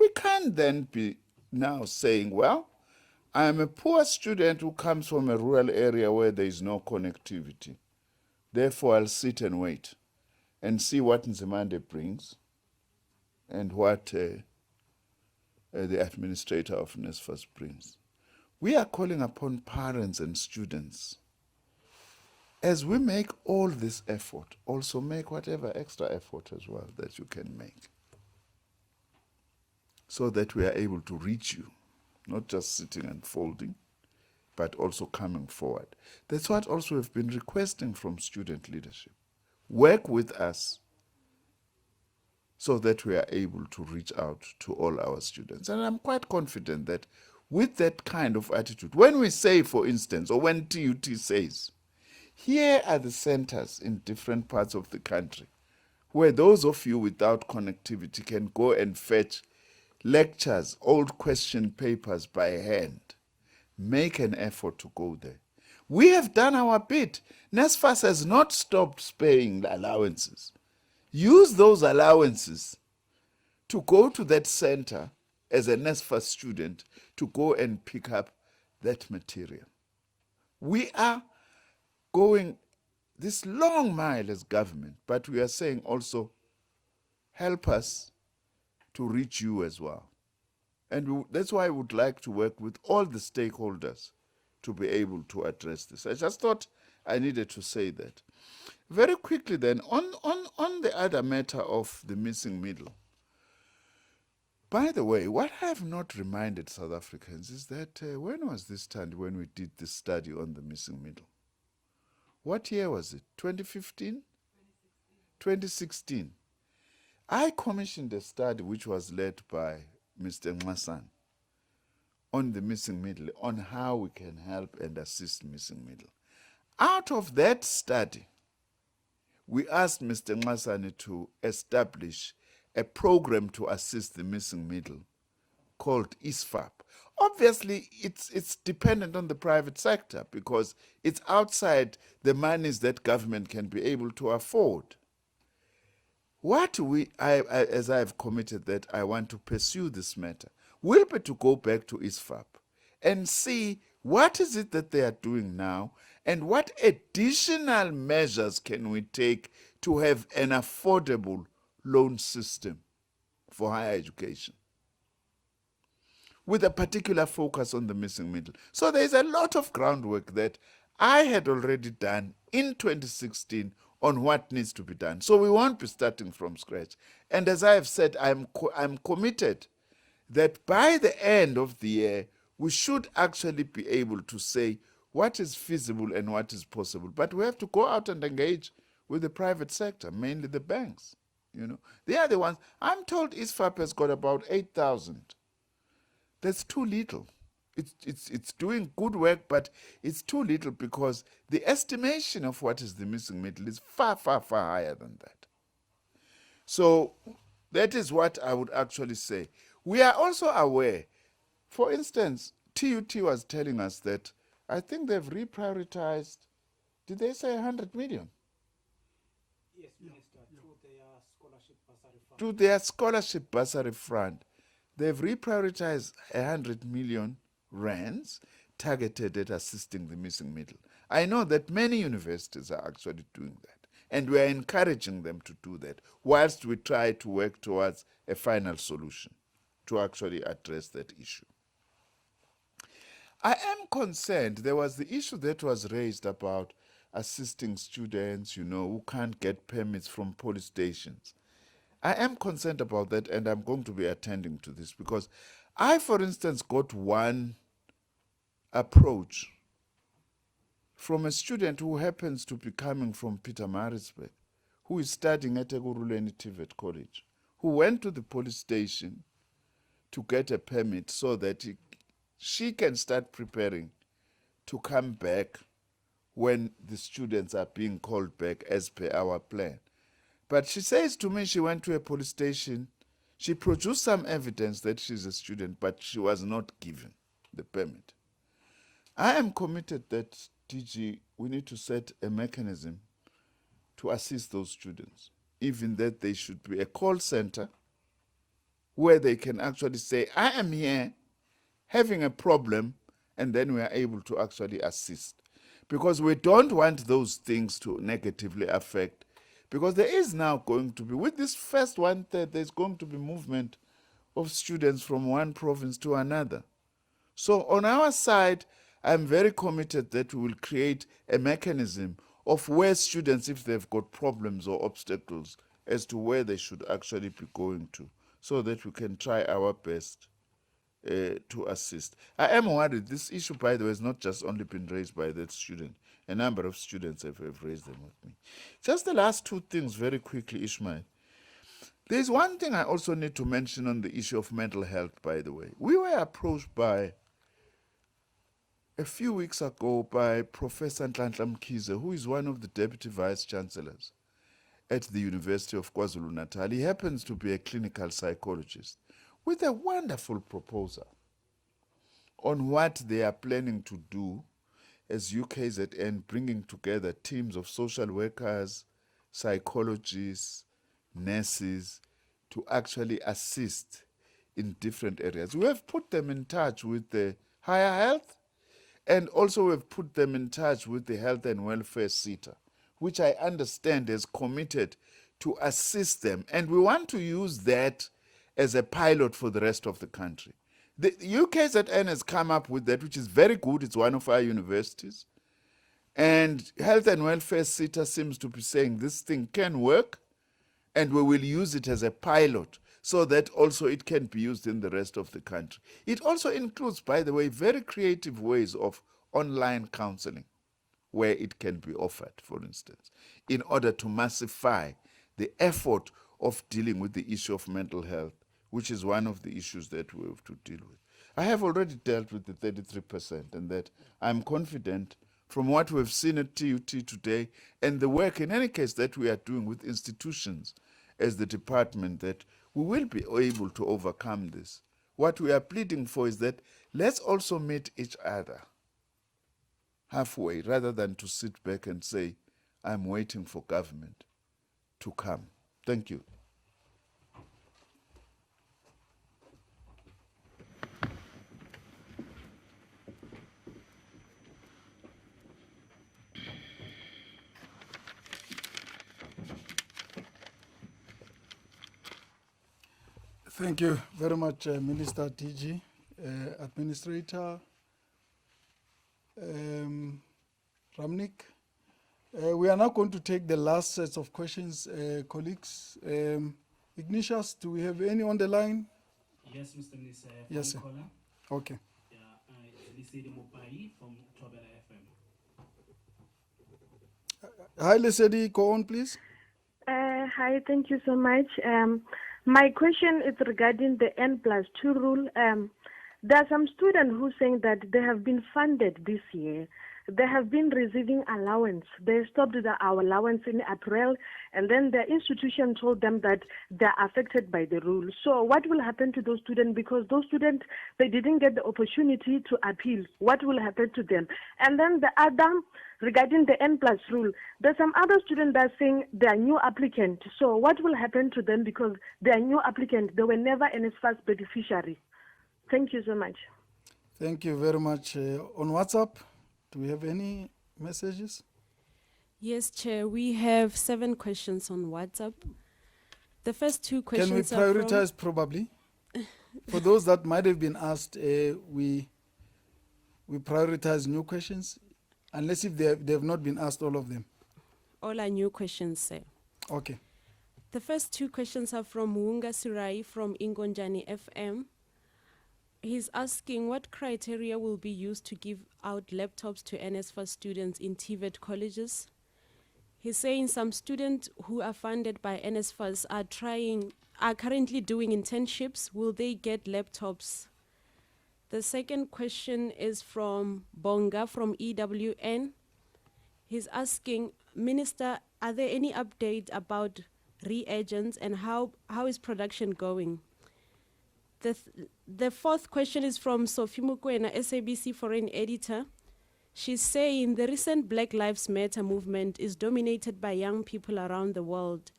We can't then be now saying, well, I am a poor student who comes from a rural area where there is no connectivity. Therefore, I'll sit and wait and see what Nzimande brings and what the administrator of NSFAS brings. We are calling upon parents and students, as we make all this effort, also make whatever extra effort as well that you can make, so that we are able to reach you, not just sitting and folding, but also coming forward. That's what also we've been requesting from student leadership. Work with us so that we are able to reach out to all our students. And I'm quite confident that with that kind of attitude, when we say, for instance, or when TUT says, here are the centers in different parts of the country where those of you without connectivity can go and fetch lectures, old question papers by hand. Make an effort to go there. We have done our bit. NSFAS has not stopped paying allowances. Use those allowances to go to that center as a NSFAS student to go and pick up that material. We are going this long mile as government, but we are saying also, help us to reach you as well. And that's why I would like to work with all the stakeholders to be able to address this. I just thought I needed to say that. Very quickly then, on the other matter of the missing middle. By the way, what I have not reminded South Africans is that when was this time when we did this study on the missing middle? What year was it? 2015? 2016. I commissioned a study which was led by Mr. Nxasane on the missing middle, on how we can help and assist missing middle. Out of that study, we asked Mr. Nxasane to establish a program to assist the missing middle called ISFAP. Obviously, it's dependent on the private sector because it's outside the monies that government can be able to afford. What as I've committed that I want to pursue this matter, will be to go back to ISFAP and see what is it that they are doing now and what additional measures can we take to have an affordable loan system for higher education, with a particular focus on the missing middle. So there's a lot of groundwork that I had already done in 2016 on what needs to be done. So we won't be starting from scratch. And as I have said, I'm committed that by the end of the year, we should actually be able to say what is feasible and what is possible. But we have to go out and engage with the private sector, mainly the banks. You know, they are the ones. I'm told ISFAP has got about 8,000. That's too little. It's doing good work, but it's too little because the estimation of what is the missing middle is far, far, far higher than that. So that is what I would actually say. We are also aware, for instance, TUT was telling us that I think they've reprioritized, did they say 100 million? Yes, Minister, through their scholarship bursary fund. To their scholarship bursary fund. They've reprioritized 100 million rands targeted at assisting the missing middle. I know that many universities are actually doing that, and we are encouraging them to do that, whilst we try to work towards a final solution to actually address that issue. I am concerned, there was the issue that was raised about assisting students, who can't get permits from police stations. I am concerned about that, and I'm going to be attending to this, because I, for instance, got one approach from a student who happens to be coming from Pietermaritzburg, who is studying at Ekurhuleni TVET College, who went to the police station to get a permit so that she can start preparing to come back when the students are being called back as per our plan. But she says to me she went to a police station, she produced some evidence that she's a student, but she was not given the permit. I am committed that, DG, we need to set a mechanism to assist those students, even that they should be a call center where they can actually say, I am here having a problem, and then we are able to actually assist. Because we don't want those things to negatively affect, because there is now going to be, with this first 1/3, there's going to be movement of students from one province to another. So on our side, I'm very committed that we will create a mechanism of where students, if they've got problems or obstacles, as to where they should actually be going to, so that we can try our best to assist. I am worried. This issue, by the way, has not just only been raised by that student. A number of students have raised them with me. Just the last two things very quickly, Ishmael. There's one thing I also need to mention on the issue of mental health, by the way. We were approached by, a few weeks ago, by Professor Nhlanhla Mkhize, who is one of the Deputy Vice Chancellors at the University of KwaZulu-Natal. He happens to be a clinical psychologist, with a wonderful proposal on what they are planning to do as UKZN, bringing together teams of social workers, psychologists, nurses, to actually assist in different areas. We have put them in touch with the higher health, and also we've put them in touch with the health and welfare SETA, which I understand is committed to assist them. And we want to use that as a pilot for the rest of the country. The UKZN has come up with that, which is very good. It's one of our universities. And Health and Welfare SETA seems to be saying this thing can work, and we will use it as a pilot so that also it can be used in the rest of the country. It also includes, by the way, very creative ways of online counseling, where it can be offered, for instance, in order to massify the effort of dealing with the issue of mental health, which is one of the issues that we have to deal with. I have already dealt with the 33%, and that I'm confident from what we've seen at TUT today and the work, in any case, that we are doing with institutions as the department, that we will be able to overcome this. What we are pleading for is that let's also meet each other halfway, rather than to sit back and say, I'm waiting for government to come. Thank you. Thank you very much, Minister TG, Administrator Ramnik. We are now going to take the last sets of questions, colleagues. Ignatius, do we have any on the line? Yes, Mr. Minister. Yes, sir. Caller. Okay. Yeah, it's Lesedi Mopai from Tshwane FM. Hi, Lesedi, go on, please. Hi, thank you so much. My question is regarding the N+2 rule. There are some students who saying that they have been funded this year. They have been receiving allowance. They stopped our allowance in April, and then the institution told them that they're affected by the rule. So what will happen to those students? Because those students, they didn't get the opportunity to appeal. What will happen to them? And then the other, regarding the N+ rule, there's some other students that are saying they are new applicant. So what will happen to them because they are new applicant? They were never NSFAS beneficiary. Thank you so much. Thank you very much. On WhatsApp, do we have any messages? Yes, Chair. We have 7 questions on WhatsApp. The first 2 Can we questions are from... prioritize probably? For those that might have been asked, we prioritize new questions, unless if they have not been asked, all of them. All are new questions, sir. Okay. The first 2 questions are from Muunga Sirai from Ingonjani FM. He's asking what criteria will be used to give out laptops to NSFAS students in TVET colleges. He's saying some students who are funded by NSFAS are currently doing internships. Will they get laptops? The second question is from Bonga from EWN. He's asking, Minister, are there any updates about reagents and how is production going? The fourth question is from Sophie Mukwena, SABC foreign editor. She's saying the recent Black Lives Matter movement is dominated by young people around the world.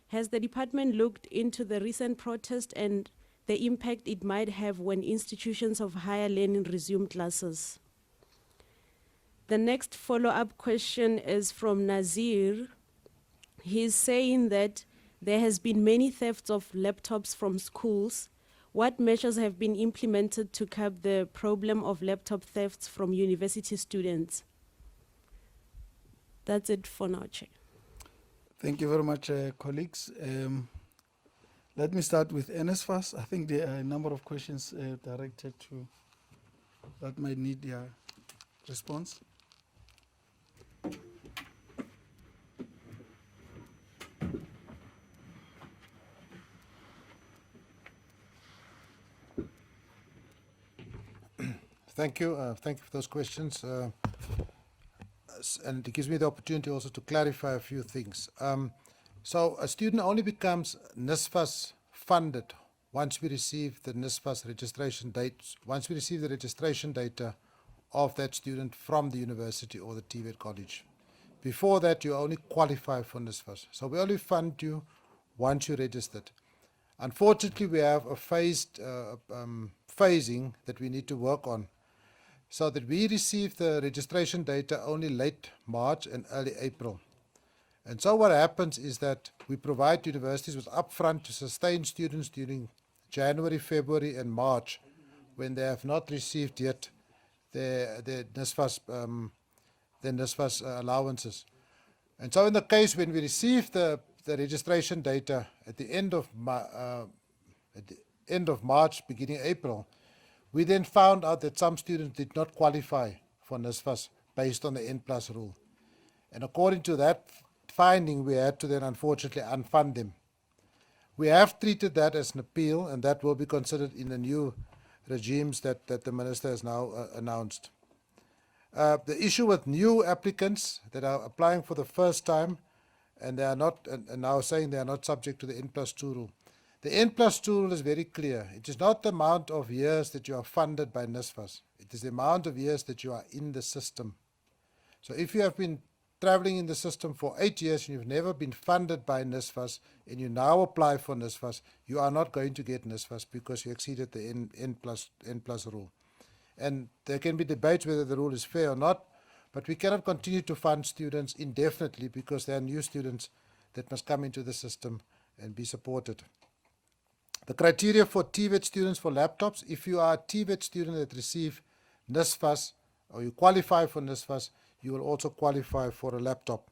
Has the department looked into the recent protest and the impact it might have when institutions of higher learning resume classes? The next follow-up question is from Nazir. He's saying that there has been many thefts of laptops from schools. What measures have been implemented to curb the problem of laptop thefts from university students? That's it for now, Chair. Thank you very much, colleagues. Let me start with NSFAS. I think there are a number of questions directed to that might need their response. Thank you. Thank you for those questions. And it gives me the opportunity also to clarify a few things. So a student only becomes NSFAS funded once we receive the NSFAS registration date, once we receive the registration data of that student from the university or the TVET college. Before that, you only qualify for NSFAS. So we only fund you once you registered. Unfortunately, we have a phased phasing that we need to work on, so that we receive the registration data only late March and early April. And so what happens is that we provide universities with upfront to sustain students during January, February and March when they have not received yet their NSFAS allowances. And so in the case when we receive the registration data at the end of March, beginning April, we then found out that some students did not qualify for NSFAS based on the N+ rule. And according to that finding, we had to then unfortunately unfund them. We have treated that as an appeal, and that will be considered in the new regimes that the Minister has now announced. The issue with new applicants that are applying for the first time, and they are not, and now saying they are not subject to the N+2 rule. The N+2 rule is very clear. It is not the amount of years that you are funded by NSFAS. It is the amount of years that you are in the system. So if you have been traveling in the system for 8 years and you've never been funded by NSFAS and you now apply for NSFAS, you are not going to get NSFAS because you exceeded the N+ rule. And there can be debates whether the rule is fair or not, but we cannot continue to fund students indefinitely because there are new students that must come into the system and be supported. The criteria for TVET students for laptops, if you are a TVET student that receive NSFAS or you qualify for NSFAS, you will also qualify for a laptop.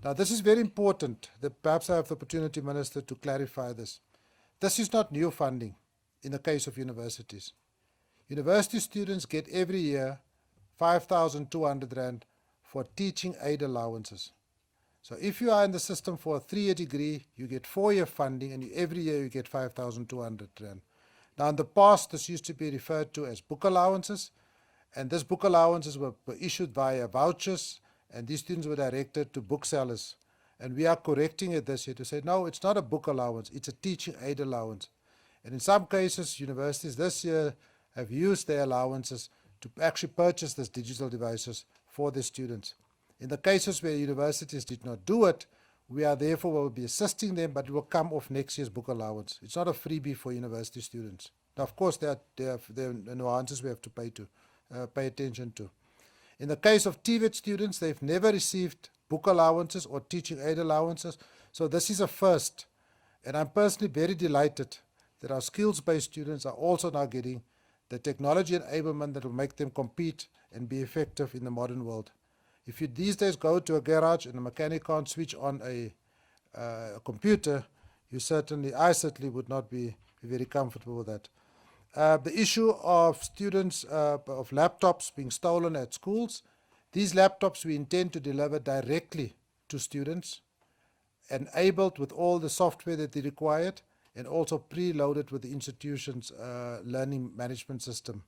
Now this is very important. Perhaps I have the opportunity, Minister, to clarify this. This is not new funding in the case of universities. University students get every year 5,200 Rand for teaching aid allowances. So if you are in the system for a 3-year degree, you get 4-year funding and every year you get 5,200 Rand. Now in the past, this used to be referred to as book allowances, and these book allowances were issued via vouchers, and these students were directed to booksellers. And we are correcting it this year to say, no, it's not a book allowance, it's a teaching aid allowance. And in some cases, universities this year have used their allowances to actually purchase these digital devices for the students. In the cases where universities did not do it, we are therefore will be assisting them, but it will come off next year's book allowance. It's not a freebie for university students. Now, of course, there are nuances we have to pay attention to. In the case of TVET students, they've never received book allowances or teaching aid allowances. So this is a first. And I'm personally very delighted that our skills-based students are also now getting the technology enablement that will make them compete and be effective in the modern world. If you these days go to a garage and a mechanic can't switch on a computer, I certainly would not be very comfortable with that. The issue of students, of laptops being stolen at schools, these laptops we intend to deliver directly to students, enabled with all the software that they required, and also preloaded with the institution's learning management system.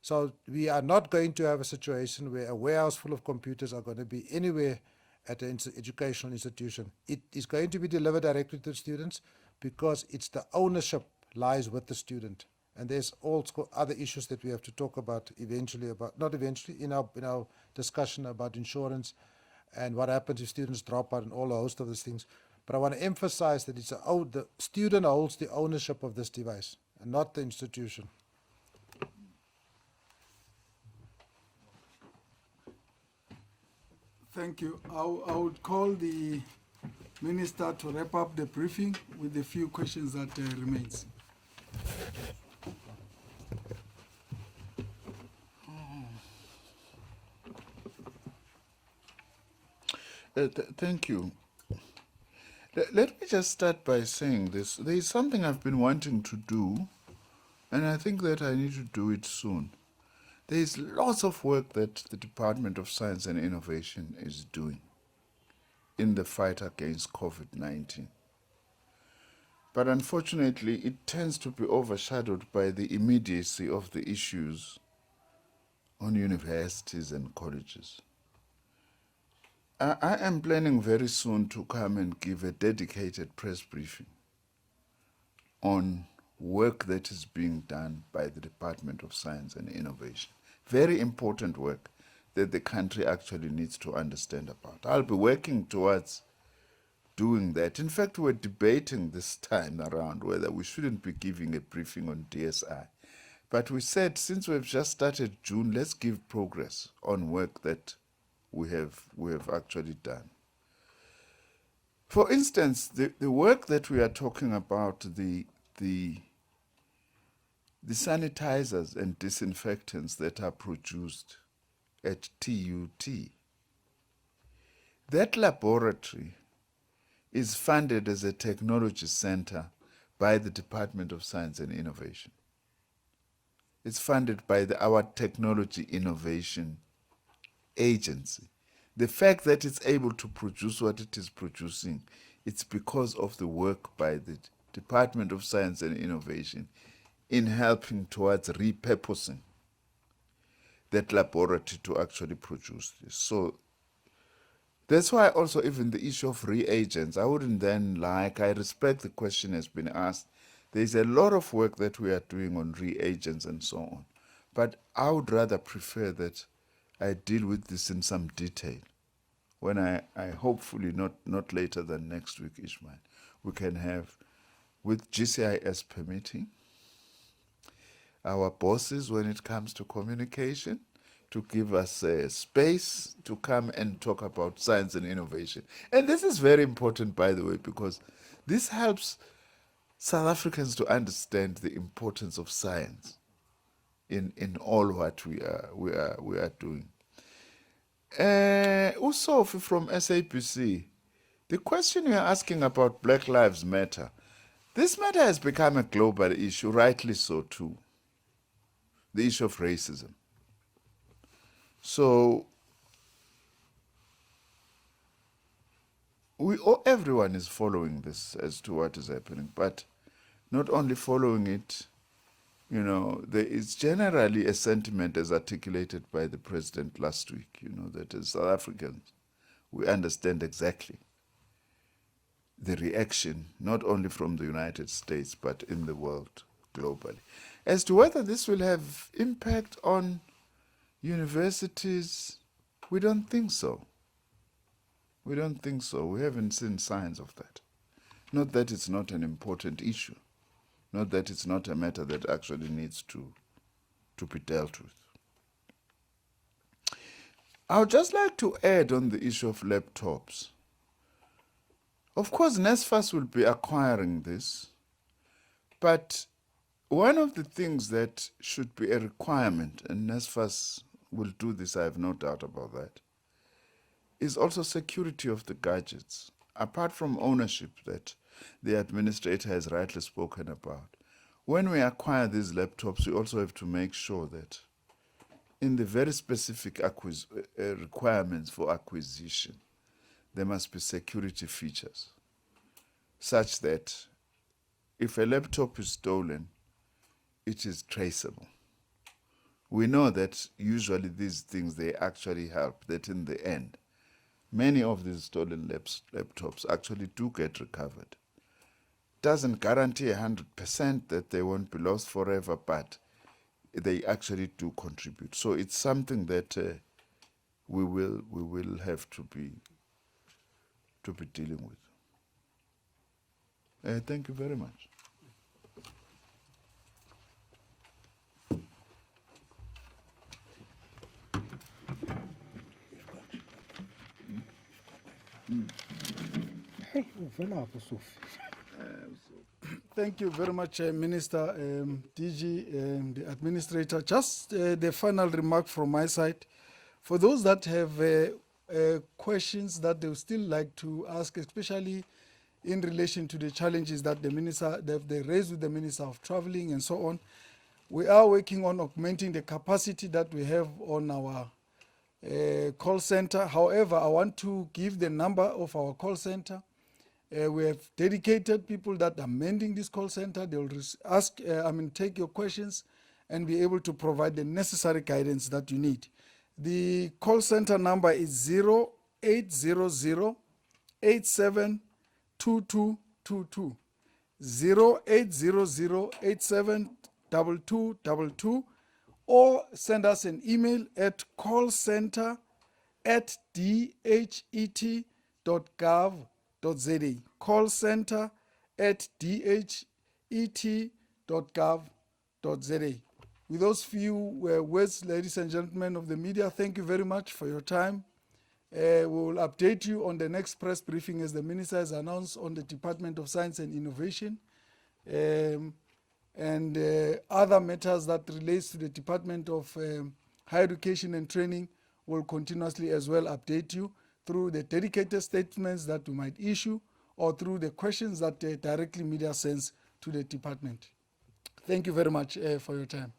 So we are not going to have a situation where a warehouse full of computers are going to be anywhere at an educational institution. It is going to be delivered directly to the students because it's the ownership lies with the student. And there's also other issues that we have to talk about eventually, in our discussion about insurance and what happens if students drop out and all a host of these things. But I want to emphasize that the student holds the ownership of this device and not the institution. Thank you. I would call the Minister to wrap up the briefing with the few questions that remains. Thank you. Let me just start by saying this. There is something I've been wanting to do, and I think that I need to do it soon. There is lots of work that the Department of Science and Innovation is doing in the fight against COVID-19. But unfortunately, it tends to be overshadowed by the immediacy of the issues on universities and colleges. I am planning very soon to come and give a dedicated press briefing on work that is being done by the Department of Science and Innovation. Very important work that the country actually needs to understand about. I'll be working towards doing that. In fact, we're debating this time around whether we shouldn't be giving a briefing on DSI. But we said, since we've just started June, let's give progress on work that we have actually done. For instance, the work that we are talking about, the sanitizers and disinfectants that are produced at TUT, that laboratory is funded as a technology center by the Department of Science and Innovation. It's funded by our Technology Innovation Agency. The fact that it's able to produce what it is producing, it's because of the work by the Department of Science and Innovation in helping towards repurposing that laboratory to actually produce this. So that's why also even the issue of reagents, I wouldn't then I respect the question has been asked. There's a lot of work that we are doing on reagents and so on. But I would rather prefer that I deal with this in some detail when I hopefully not later than next week, Ishmael, we can have, with GCIS permitting, our bosses when it comes to communication, to give us a space to come and talk about science and innovation. And this is very important, by the way, because this helps South Africans to understand the importance of science in all what we are doing. Usofi from SABC, the question you're asking about Black Lives Matter, this matter has become a global issue, rightly so too, the issue of racism. So everyone is following this as to what is happening, but not only following it, there is generally a sentiment as articulated by the president last week, that as South Africans, we understand exactly the reaction, not only from the United States, but in the world globally. As to whether this will have impact on universities, we don't think so. We don't think so. We haven't seen signs of that. Not that it's not an important issue. Not that it's not a matter that actually needs to be dealt with. I would just like to add on the issue of laptops. Of course, NSFAS will be acquiring this, but one of the things that should be a requirement, and NSFAS will do this, I have no doubt about that, is also security of the gadgets, apart from ownership that the administrator has rightly spoken about. When we acquire these laptops, we also have to make sure that in the very specific requirements for acquisition, there must be security features such that if a laptop is stolen, it is traceable. We know that usually these things, they actually help, that in the end, many of these stolen laptops actually do get recovered. Doesn't guarantee 100% that they won't be lost forever, but they actually do contribute. So it's something that we will have to be dealing with. Thank you very much. Thank you very much, Minister, DG, the Administrator. Just the final remark from my side. For those that have questions that they would still like to ask, especially in relation to the challenges that the Minister, they raised with the Minister of Travelling and so on, we are working on augmenting the capacity that we have on our call center. However, I want to give the number of our call center. We have dedicated people that are mending this call center. They will take your questions and be able to provide the necessary guidance that you need. The call center number is 0800 872222. 0800 872222, or send us an email at callcenter@dhet.gov.za. callcenter@dhet.gov.za. With those few words, ladies and gentlemen of the media, thank you very much for your time. We will update you on the next press briefing as the Minister has announced on the Department of Science and Innovation and other matters that relates to the Department of Higher Education and Training. Will continuously as well update you through the dedicated statements that we might issue or through the questions that directly media sends to the department. Thank you very much for your time.